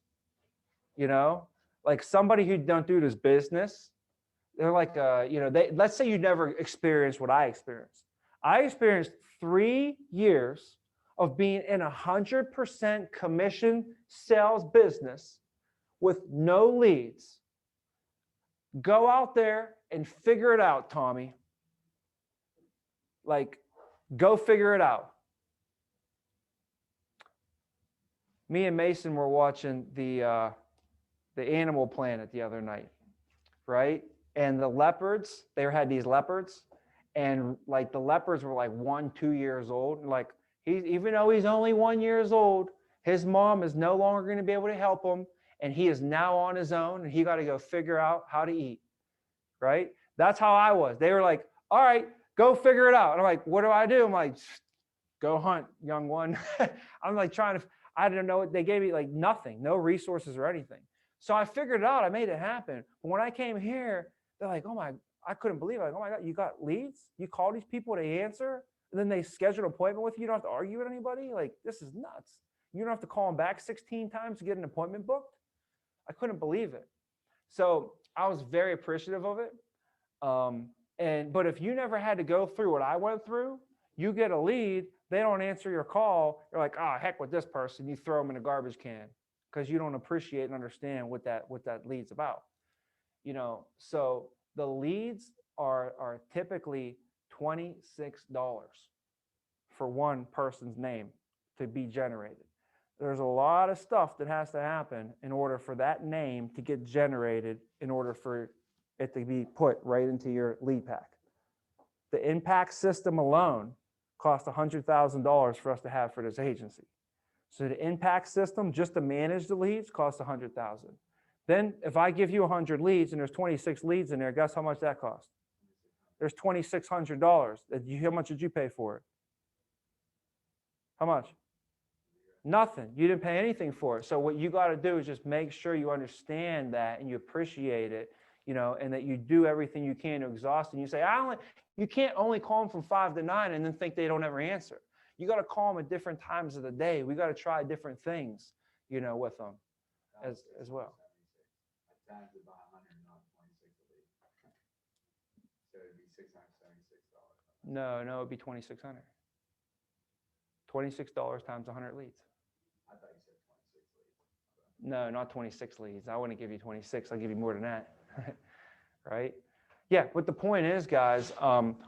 You know, like somebody who don't do this business, they're like, you know, let's say you never experienced what I experienced. I experienced 3 years of being in 100% commission sales business with no leads. Go out there and figure it out, Tommy. Like, go figure it out. Me and Mason were watching the Animal Planet the other night, right? And the leopards, they had these leopards, and like the leopards were like 1-2 years old. And like even though he's only 1 year old, his mom is no longer going to be able to help him, and he is now on his own, and he got to go figure out how to eat, right? That's how I was. They were like, all right, go figure it out. And I'm like, what do I do? I'm like, go hunt, young one. I'm like I didn't know what they gave me, like nothing, no resources or anything. So I figured it out. I made it happen. But when I came here, they're like, oh my, I couldn't believe it. Like, oh my God, you got leads? You call these people to answer, and then they schedule an appointment with you. You don't have to argue with anybody. Like, this is nuts. You don't have to call them back 16 times to get an appointment booked. I couldn't believe it. So I was very appreciative of it. But if you never had to go through what I went through, you get a lead, they don't answer your call. You're like, oh, heck with this person. You throw them in a garbage can because you don't appreciate and understand what that lead's about. You know, so the leads are typically $26 for one person's name to be generated. There's a lot of stuff that has to happen in order for that name to get generated, in order for it to be put right into your lead pack. The impact system alone cost $100,000 for us to have for this agency. So the impact system, just to manage the leads, costs $100,000. Then if I give you 100 leads and there's 26 leads in there, guess how much that costs? There's $2,600. How much did you pay for it? How much? Nothing. You didn't pay anything for it. So what you got to do is just make sure you understand that and you appreciate it, and that you do everything you can to exhaust. And you say, you can't only call them from 5 to 9 and then think they don't ever answer. You got to call them at different times of the day. We got to try different things, with them as well. Times it by 100, not 26 a lead. So it'd be $676. No, it'd be $2,600. $26 times 100 leads. I thought you said 26 leads. No, not 26 leads. I wouldn't give you 26. I'll give you more than that. Right? Yeah, but the point is, guys,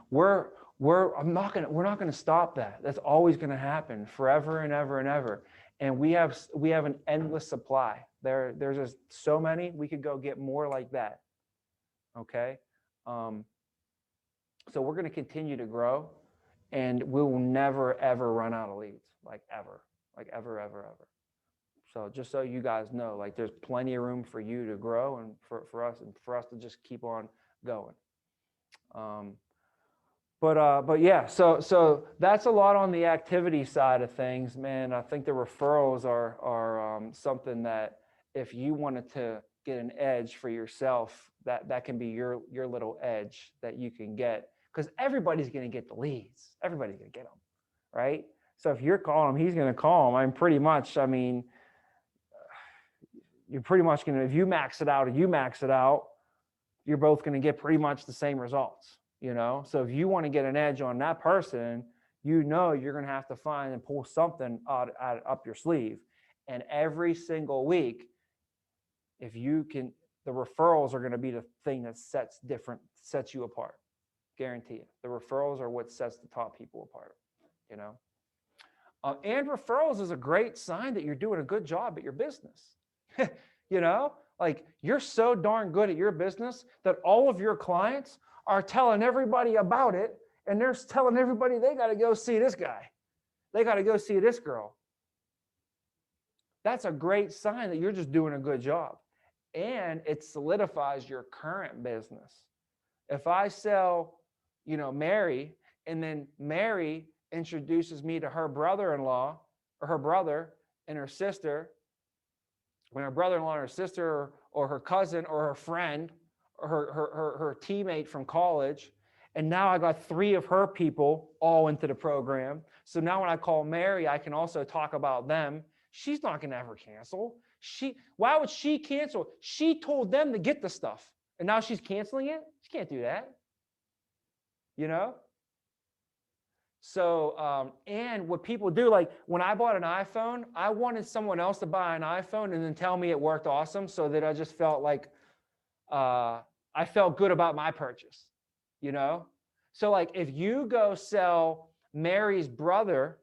we're not going to stop that. That's always going to happen forever and ever and ever. And we have an endless supply. There's just so many. We could go get more like that. Okay? So we're going to continue to grow, and we will never ever run out of leads, like ever, ever. So just so you guys know, like there's plenty of room for you to grow and for us to just keep on going. But yeah, so that's a lot on the activity side of things, man. I think the referrals are something that if you wanted to get an edge for yourself, that can be your little edge that you can get, because everybody's going to get the leads. Everybody's going to get them, right? So if you're calling him, he's going to call him. You're pretty much going to, if you max it out and you max it out, you're both going to get pretty much the same results, So if you want to get an edge on that person, you're going to have to find and pull something up your sleeve. And every single week, if you can, the referrals are going to be the thing that sets you apart. Guarantee it. The referrals are what sets the top people apart, And referrals is a great sign that you're doing a good job at your business. Like you're so darn good at your business that all of your clients are telling everybody about it, and they're telling everybody they got to go see this guy. They got to go see this girl. That's a great sign that you're just doing a good job. And it solidifies your current business. If I sell, Mary, and then Mary introduces me to her brother-in-law or her brother and her sister, when her brother-in-law or her sister or her cousin or her friend or her teammate from college, and now I got 3 of her people all into the program. So now when I call Mary, I can also talk about them. She's not going to ever cancel. Why would she cancel? She told them to get the stuff, and now she's canceling it? She can't do that. So, and what people do, like when I bought an iPhone, I wanted someone else to buy an iPhone and then tell me it worked awesome, so that I just felt like I felt good about my purchase, So like if you go sell Mary's brother,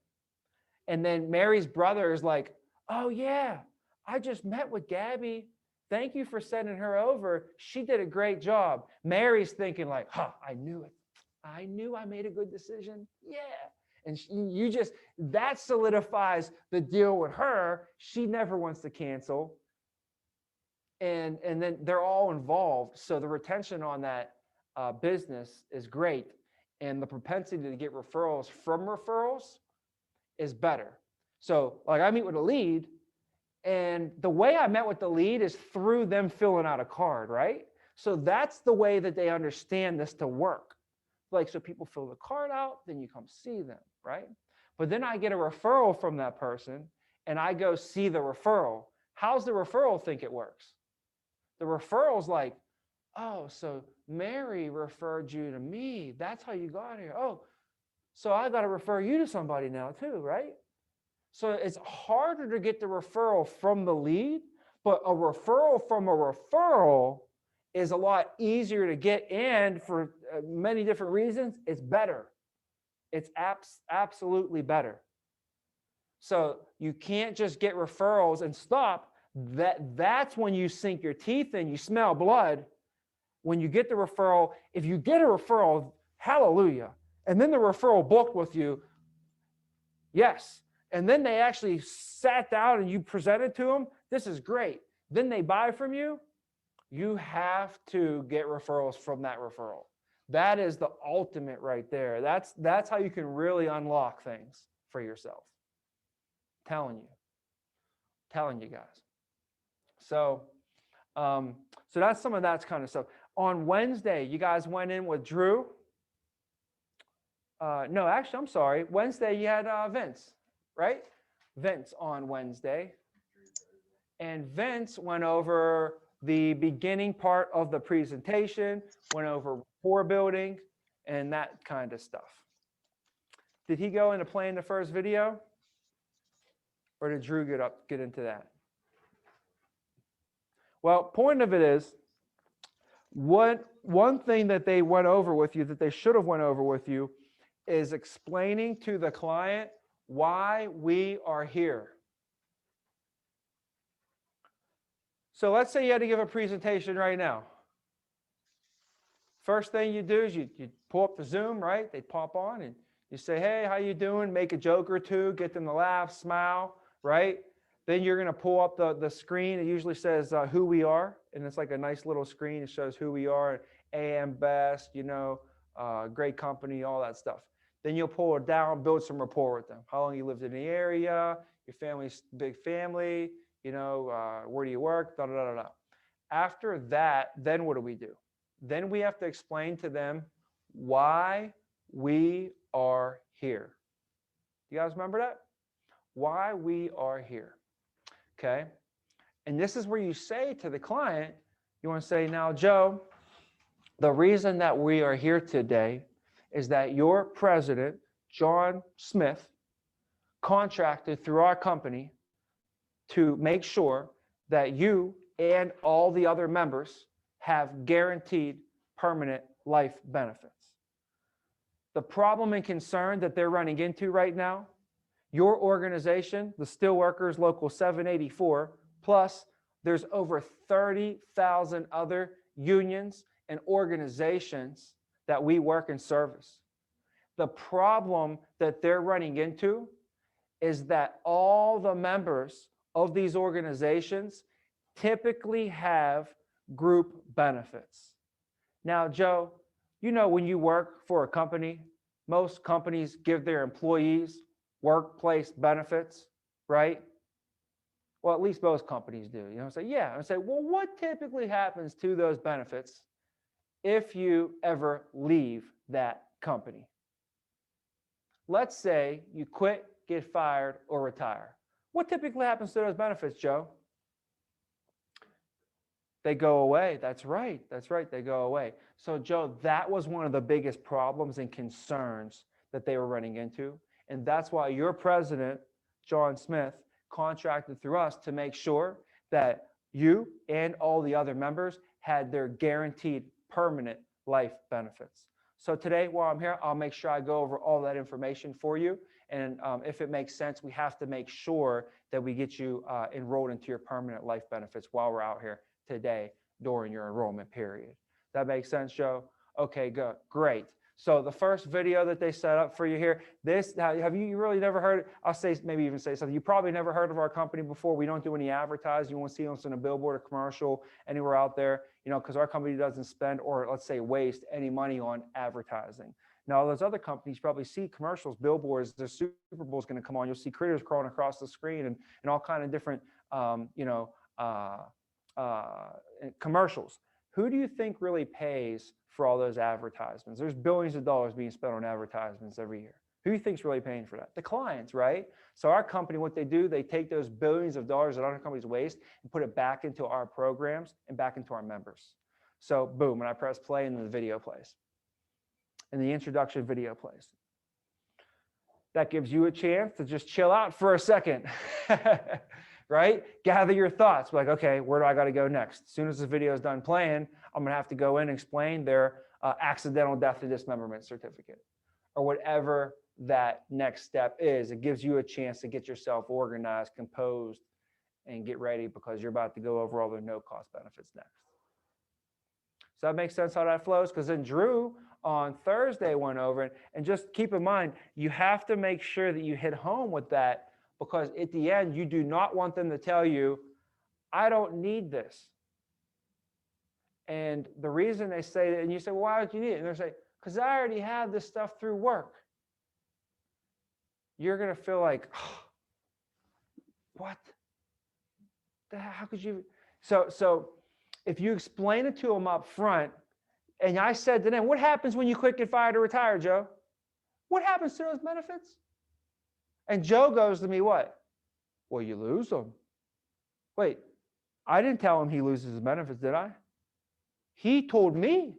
and then Mary's brother is like, oh yeah, I just met with Gabby. Thank you for sending her over. She did a great job. Mary's thinking like, I knew it. I knew I made a good decision. Yeah. And that solidifies the deal with her. She never wants to cancel. And then they're all involved. So the retention on that business is great. And the propensity to get referrals from referrals is better. So like I meet with a lead, and the way I met with the lead is through them filling out a card, right? So that's the way that they understand this to work. Like, so people fill the card out, then you come see them, right? But then I get a referral from that person, and I go see the referral. How's the referral think it works? The referral's like, oh, so Mary referred you to me. That's how you got here. Oh, so I got to refer you to somebody now too, right? So it's harder to get the referral from the lead, but a referral from a referral is a lot easier to get, and for many different reasons, it's better. It's absolutely better. So you can't just get referrals and stop. That's when you sink your teeth in, you smell blood, when you get the referral, if you get a referral, hallelujah. And then the referral booked with you, yes. And then they actually sat down and you presented to them, this is great. Then they buy from you, you have to get referrals from that referral. That is the ultimate right there. That's how you can really unlock things for yourself. Telling you guys. So, so that's some of that kind of stuff. On Wednesday, you guys went in with Drew. No, actually, I'm sorry. Wednesday, you had Vince, right? Vince on Wednesday. And Vince went over the beginning part of the presentation, went over rapport building and that kind of stuff. Did he go into playing the first video? Or did Drew get into that? Well, point of it is, one thing that they went over with you that they should have went over with you is explaining to the client why we are here. So let's say you had to give a presentation right now. First thing you do is you pull up the Zoom, right? They pop on and you say, hey, how you doing? Make a joke or two, get them to laugh, smile, right? Then you're going to pull up the screen. It usually says who we are. And it's like a nice little screen. It shows who we are, AM Best, great company, all that stuff. Then you'll pull it down, build some rapport with them. How long you lived in the area, your family's big family, where do you work, da, da, da, da. After that, then what do? Then we have to explain to them why we are here. You guys remember that? Why we are here. Okay. And this is where you say to the client, you want to say, now, Joe, the reason that we are here today is that your president, John Smith, contracted through our company to make sure that you and all the other members have guaranteed permanent life benefits. The problem and concern that they're running into right now, your organization, the Steelworkers Local 784, plus there's over 30,000 other unions and organizations that we work and service. The problem that they're running into is that all the members of these organizations typically have group benefits. Now, Joe, when you work for a company, most companies give their employees workplace benefits, right? Well, at least most companies do. Say, yeah. I say, well, what typically happens to those benefits if you ever leave that company? Let's say you quit, get fired, or retire. What typically happens to those benefits, Joe? They go away. That's right. That's right. They go away. So, Joe, that was one of the biggest problems and concerns that they were running into. And that's why your president, John Smith, contracted through us to make sure that you and all the other members had their guaranteed permanent life benefits. So today, while I'm here, I'll make sure I go over all that information for you. And if it makes sense, we have to make sure that we get you enrolled into your permanent life benefits while we're out here today during your enrollment period. That makes sense, Joe? Okay, good, great. So the first video that they set up for you here, have you really never heard, I'll say, maybe even say something, you probably never heard of our company before. We don't do any advertising. You won't see us in a billboard or commercial anywhere out there, because our company doesn't spend, or let's say waste, any money on advertising. Now, those other companies probably see commercials, billboards, the Super Bowl is going to come on. You'll see critters crawling across the screen and all kind of different, commercials. Who do you think really pays for all those advertisements? There's billions of dollars being spent on advertisements every year. Who do you think's really paying for that? The clients, right? So our company, what they do, they take those billions of dollars that other companies waste and put it back into our programs and back into our members. So boom, when I press play and the video plays. And the introduction video plays. That gives you a chance to just chill out for a second. Right? Gather your thoughts. Like, okay, where do I got to go next? As soon as the video is done playing, I'm going to have to go in and explain their accidental death and dismemberment certificate or whatever that next step is. It gives you a chance to get yourself organized, composed, and get ready because you're about to go over all the no-cost benefits next. that make sense how that flows? Because then Drew on Thursday went over and just keep in mind, you have to make sure that you hit home with that, because at the end, you do not want them to tell you, I don't need this. And the reason they say that, and you say, well, why don't you need it? And they're saying, because I already have this stuff through work. You're going to feel like, oh, what? How could you? So if you explain it to them up front, and I said to them, what happens when you quit, get fired, or retire, Joe? What happens to those benefits? And Joe goes to me, what? Well, you lose them. Wait, I didn't tell him he loses his benefits, did I? He told me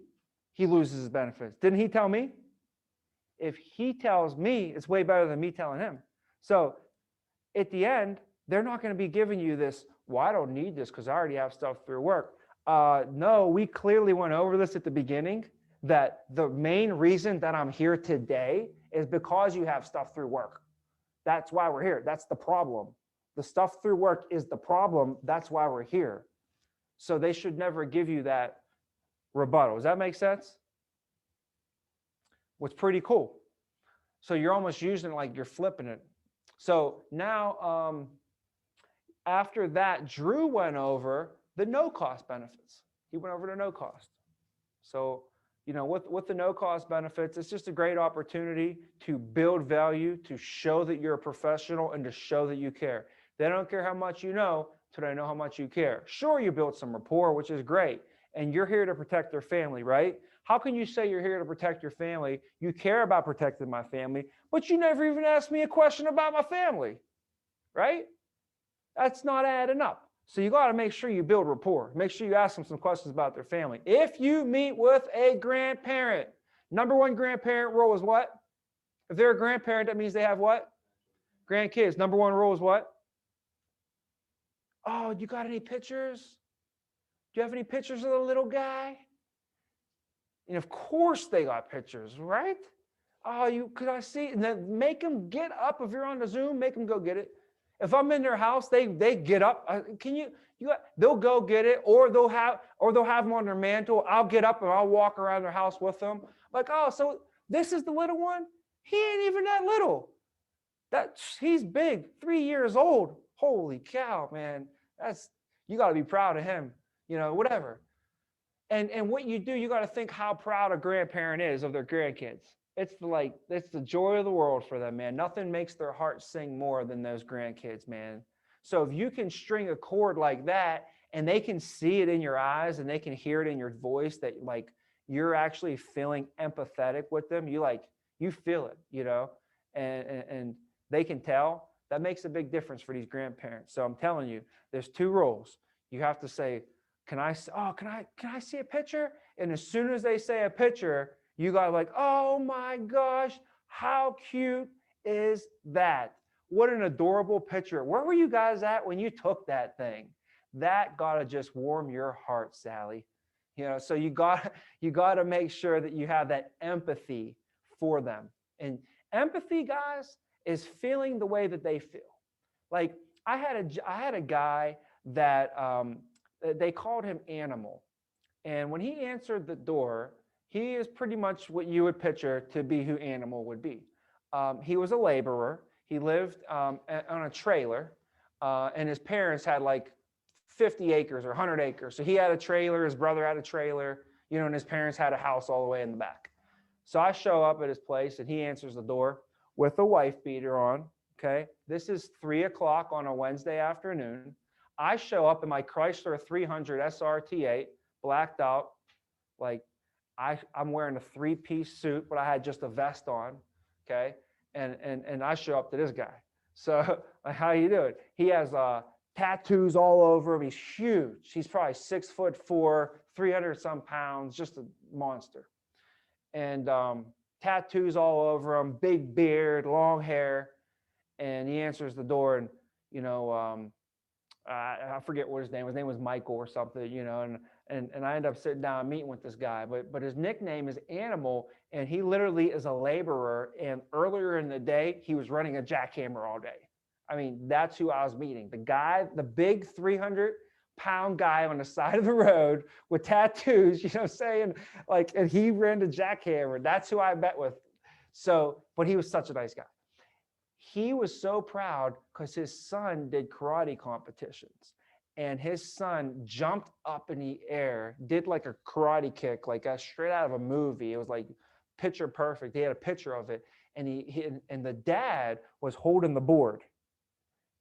he loses his benefits. Didn't he tell me? If he tells me, it's way better than me telling him. So at the end, they're not going to be giving you this, well, I don't need this because I already have stuff through work. No, we clearly went over this at the beginning, that the main reason that I'm here today is because you have stuff through work. That's why we're here. That's the problem. The stuff through work is the problem. That's why we're here. So they should never give you that rebuttal. Does that make sense? What's pretty cool. So you're almost using it like you're flipping it. So now, after that, Drew went over the no-cost benefits. He went over the no cost. So, you know, with the no-cost benefits, it's just a great opportunity to build value, to show that you're a professional, and to show that you care. They don't care how much you know till they know how much you care. Sure, you built some rapport, which is great, and you're here to protect their family, right? How can you say you're here to protect your family? You care about protecting my family, but you never even asked me a question about my family, right? That's not adding up. So you got to make sure you build rapport. Make sure you ask them some questions about their family. If you meet with a grandparent, number one grandparent rule is what? If they're a grandparent, that means they have what? Grandkids. Number one rule is what? Oh, you got any pictures? Do you have any pictures of the little guy? And of course they got pictures, right? Oh, could I see? And then make them get up. If you're on the Zoom, make them go get it. If I'm in their house, they get up. They'll go get it, or they'll have them on their mantle. I'll get up and I'll walk around their house with them. Like, oh, so this is the little one? He ain't even that little. He's big, 3 years old. Holy cow, man. You got to be proud of him, you know, whatever. And what you do, you got to think how proud a grandparent is of their grandkids. It's the joy of the world for them, man. Nothing makes their heart sing more than those grandkids, man. So if you can string a chord like that, and they can see it in your eyes and they can hear it in your voice that like you're actually feeling empathetic with them, you feel it, you know, and they can tell, that makes a big difference for these grandparents. So I'm telling you, there's two rules. You have to say, can I see a picture? And as soon as they say a picture, you got like, oh my gosh, how cute is that? What an adorable picture. Where were you guys at when you took that thing? That got to just warm your heart, Sally. You know, so you got to make sure that you have that empathy for them. And empathy, guys, is feeling the way that they feel. Like I had a guy that they called him Animal. And when he answered the door, he is pretty much what you would picture to be who Animal would be. He was a laborer. He lived on a trailer, and his parents had like 50 acres or 100 acres. So he had a trailer, his brother had a trailer, you know, and his parents had a house all the way in the back. So I show up at his place, and he answers the door with a wife beater on, okay? This is 3 o'clock on a Wednesday afternoon. I show up in my Chrysler 300 SRT8, blacked out, like I'm wearing a 3-piece suit, but I had just a vest on, okay? And I show up to this guy. So like, how you doing? He has tattoos all over him. He's huge. He's probably 6'4", 300 some pounds, just a monster. And tattoos all over him, big beard, long hair. And he answers the door, and you know, I forget what his name was. His name was Michael or something, you know, and I end up sitting down and meeting with this guy, but his nickname is Animal, and he literally is a laborer. And earlier in the day, he was running a jackhammer all day. I mean, that's who I was meeting. The guy, the big 300 pound guy on the side of the road with tattoos, you know what I'm saying? Like, and he ran the jackhammer. That's who I met with. So, but he was such a nice guy. He was so proud because his son did karate competitions, and his son jumped up in the air, did like a karate kick, like a straight out of a movie. It was like picture perfect. He had a picture of it, and and the dad was holding the board,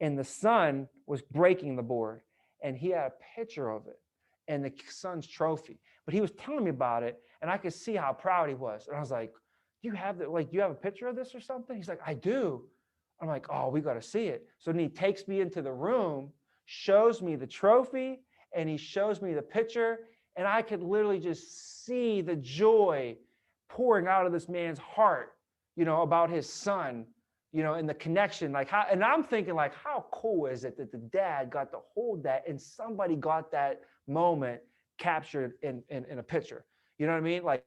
and the son was breaking the board, and he had a picture of it and the son's trophy. But he was telling me about it, and I could see how proud he was. And I was like, "Do you have do you have a picture of this or something?" He's like, "I do." I'm like, "Oh, we got to see it." So then he takes me into the room, shows me the trophy, and he shows me the picture, and I could literally just see the joy pouring out of this man's heart, you know, about his son, you know, and the connection, like how, and I'm thinking like, how cool is it that the dad got to hold that and somebody got that moment captured in a picture, you know what I mean? Like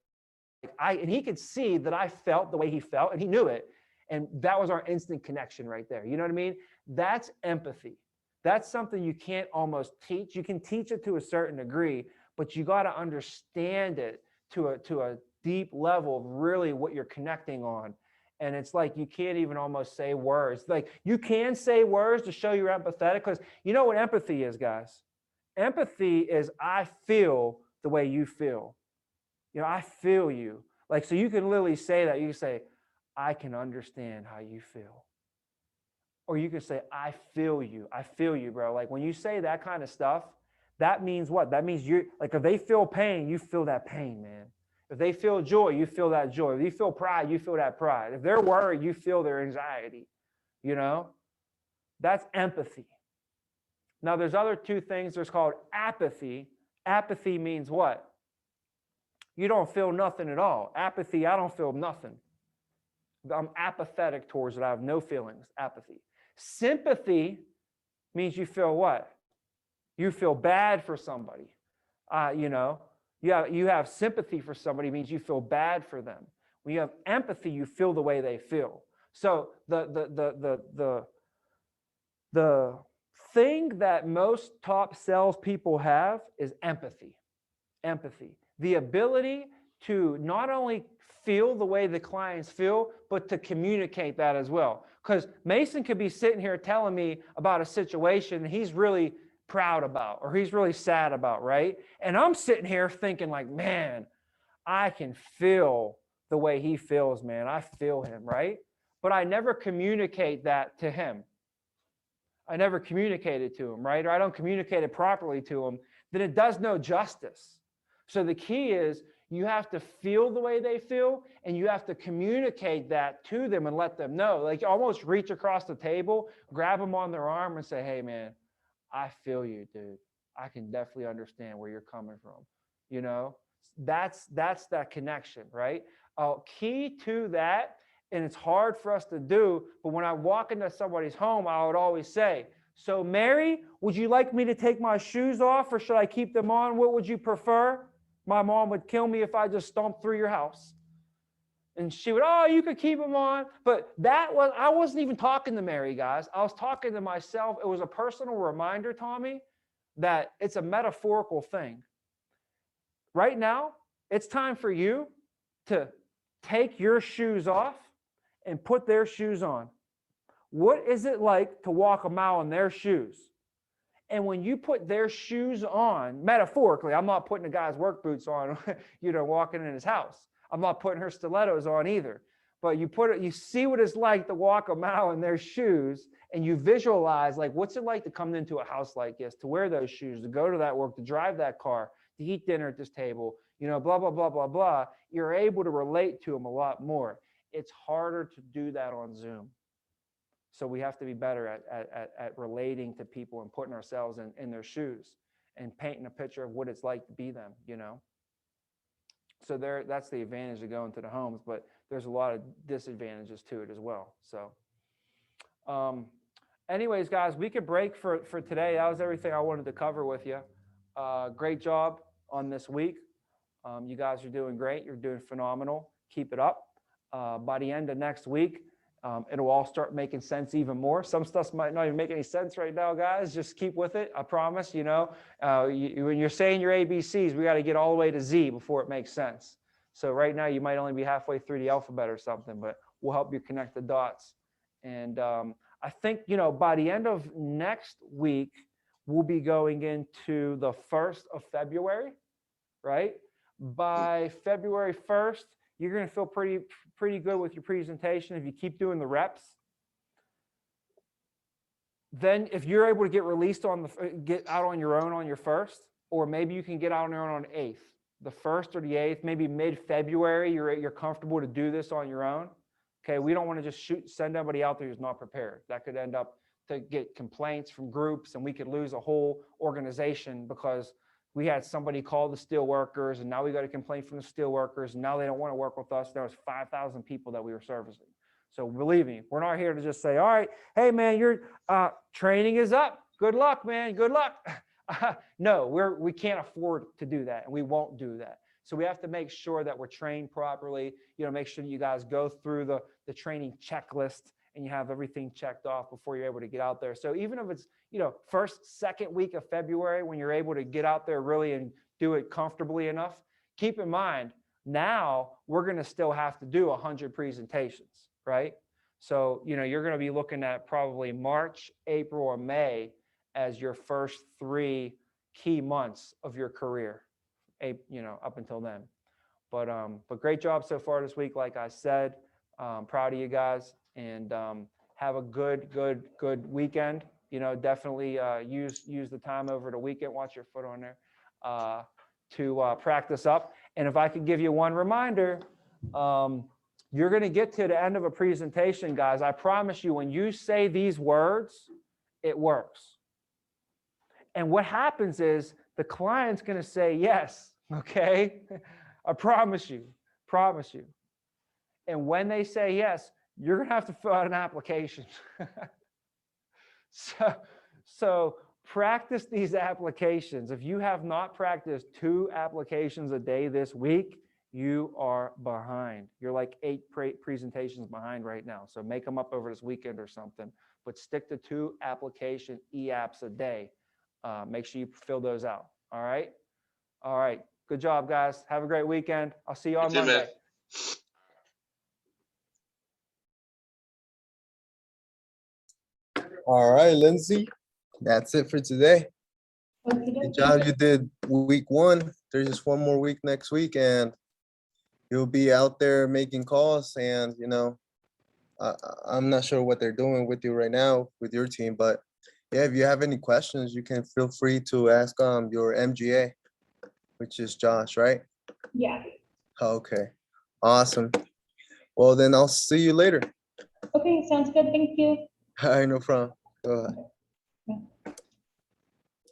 and he could see that I felt the way he felt, and he knew it. And that was our instant connection right there. You know what I mean? That's empathy. That's something you can't almost teach. You can teach it to a certain degree, but you got to understand it to a deep level of really what you're connecting on. And it's like you can't even almost say words. Like you can say words to show you're empathetic, because you know what empathy is, guys? Empathy is I feel the way you feel. You know, I feel you. Like, so you can literally say that. You can say, I can understand how you feel. Or you can say, I feel you. I feel you, bro. Like when you say that kind of stuff, that means what? That means you're like, if they feel pain, you feel that pain, man. If they feel joy, you feel that joy. If you feel pride, you feel that pride. If they're worried, you feel their anxiety. You know, that's empathy. Now, there's other two things. There's called apathy. Apathy means what? You don't feel nothing at all. Apathy, I don't feel nothing. I'm apathetic towards it. I have no feelings. Apathy. Sympathy means you feel what? You feel bad for somebody. You know, you have sympathy for somebody means you feel bad for them. When you have empathy, you feel the way they feel. So the thing that most top salespeople have is empathy. Empathy. The ability to not only feel the way the clients feel, but to communicate that as well. Because Mason could be sitting here telling me about a situation he's really proud about or he's really sad about, right? And I'm sitting here thinking like, man, I can feel the way he feels, man. I feel him, right? But I never communicate that to him. I never communicated to him, right? Or I don't communicate it properly to him, then it does no justice. So the key is you have to feel the way they feel, and you have to communicate that to them and let them know. Like almost reach across the table, grab them on their arm and say, hey, man, I feel you, dude. I can definitely understand where you're coming from. You know, that's that connection, right? Key to that, and it's hard for us to do, but when I walk into somebody's home, I would always say, so Mary, would you like me to take my shoes off or should I keep them on? What would you prefer? My mom would kill me if I just stomped through your house. And she would, oh, you could keep them on. But I wasn't even talking to Mary, guys. I was talking to myself. It was a personal reminder, Tommy, that it's a metaphorical thing. Right now, it's time for you to take your shoes off and put their shoes on. What is it like to walk a mile in their shoes? And when you put their shoes on, metaphorically, I'm not putting a guy's work boots on, you know, walking in his house. I'm not putting her stilettos on either. But you see what it's like to walk a mile in their shoes, and you visualize like, what's it like to come into a house like this, to wear those shoes, to go to that work, to drive that car, to eat dinner at this table, you know, blah, blah, blah, blah, blah. You're able to relate to them a lot more. It's harder to do that on Zoom. So we have to be better at relating to people and putting ourselves in their shoes and painting a picture of what it's like to be them, you know? So that's the advantage of going to the homes, but there's a lot of disadvantages to it as well. So anyways, guys, we could break for today. That was everything I wanted to cover with you. Great job on this week. You guys are doing great. You're doing phenomenal. Keep it up. By the end of next week, It'll all start making sense even more. Some stuff might not even make any sense right now, guys. Just keep with it. I promise, when you're saying your ABCs, we got to get all the way to Z before it makes sense. So right now you might only be halfway through the alphabet or something, but we'll help you connect the dots. And I think, by the end of next week, we'll be going into the 1st of February, right? By February 1st, you're going to feel pretty good with your presentation if you keep doing the reps. Then if you're able to get released get out on your own on your 1st, or maybe you can get out on your own on 8th, the 1st or the 8th, maybe mid-February, you're comfortable to do this on your own. Okay, we don't want to just send everybody out there who's not prepared. That could end up to get complaints from groups, and we could lose a whole organization because we had somebody call the steel workers, and now we got a complaint from the steel workers, and now they don't want to work with us. There was 5,000 people that we were servicing. So believe me, we're not here to just say, all right, hey man, your training is up. Good luck, man. Good luck. No, we can't afford to do that, and we won't do that. So we have to make sure that we're trained properly, make sure that you guys go through the training checklist and you have everything checked off before you're able to get out there. So even if it's, first, second week of February, when you're able to get out there really and do it comfortably enough, keep in mind, now we're going to still have to do 100 presentations, right? So, you're going to be looking at probably March, April, or May as your first 3 key months of your career, up until then. But great job so far this week. Like I said, proud of you guys, and have a good weekend. Definitely use the time over the weekend. Watch your foot on there to practice up. And if I could give you one reminder, you're going to get to the end of a presentation, guys. I promise you, when you say these words, it works. And what happens is the client's going to say yes. Okay, I promise you. And when they say yes, you're going to have to fill out an application. So practice these applications. If you have not practiced 2 applications a day this week, you are behind. You're like 8 presentations behind right now. So make them up over this weekend or something, but stick to 2 application e-apps a day. Make sure you fill those out. All right. Good job, guys. Have a great weekend. I'll see you on You too, man. Monday. All right, Lindsay, that's it for today. Good job. You did week 1. There's just 1 more week next week, and you'll be out there making calls. And, I'm not sure what they're doing with you right now with your team, but yeah, if you have any questions, you can feel free to ask your MGA, which is Josh, right? Yeah. Okay, awesome. Well, then I'll see you later. Okay, sounds good. Thank you. All right, no problem. Go ahead.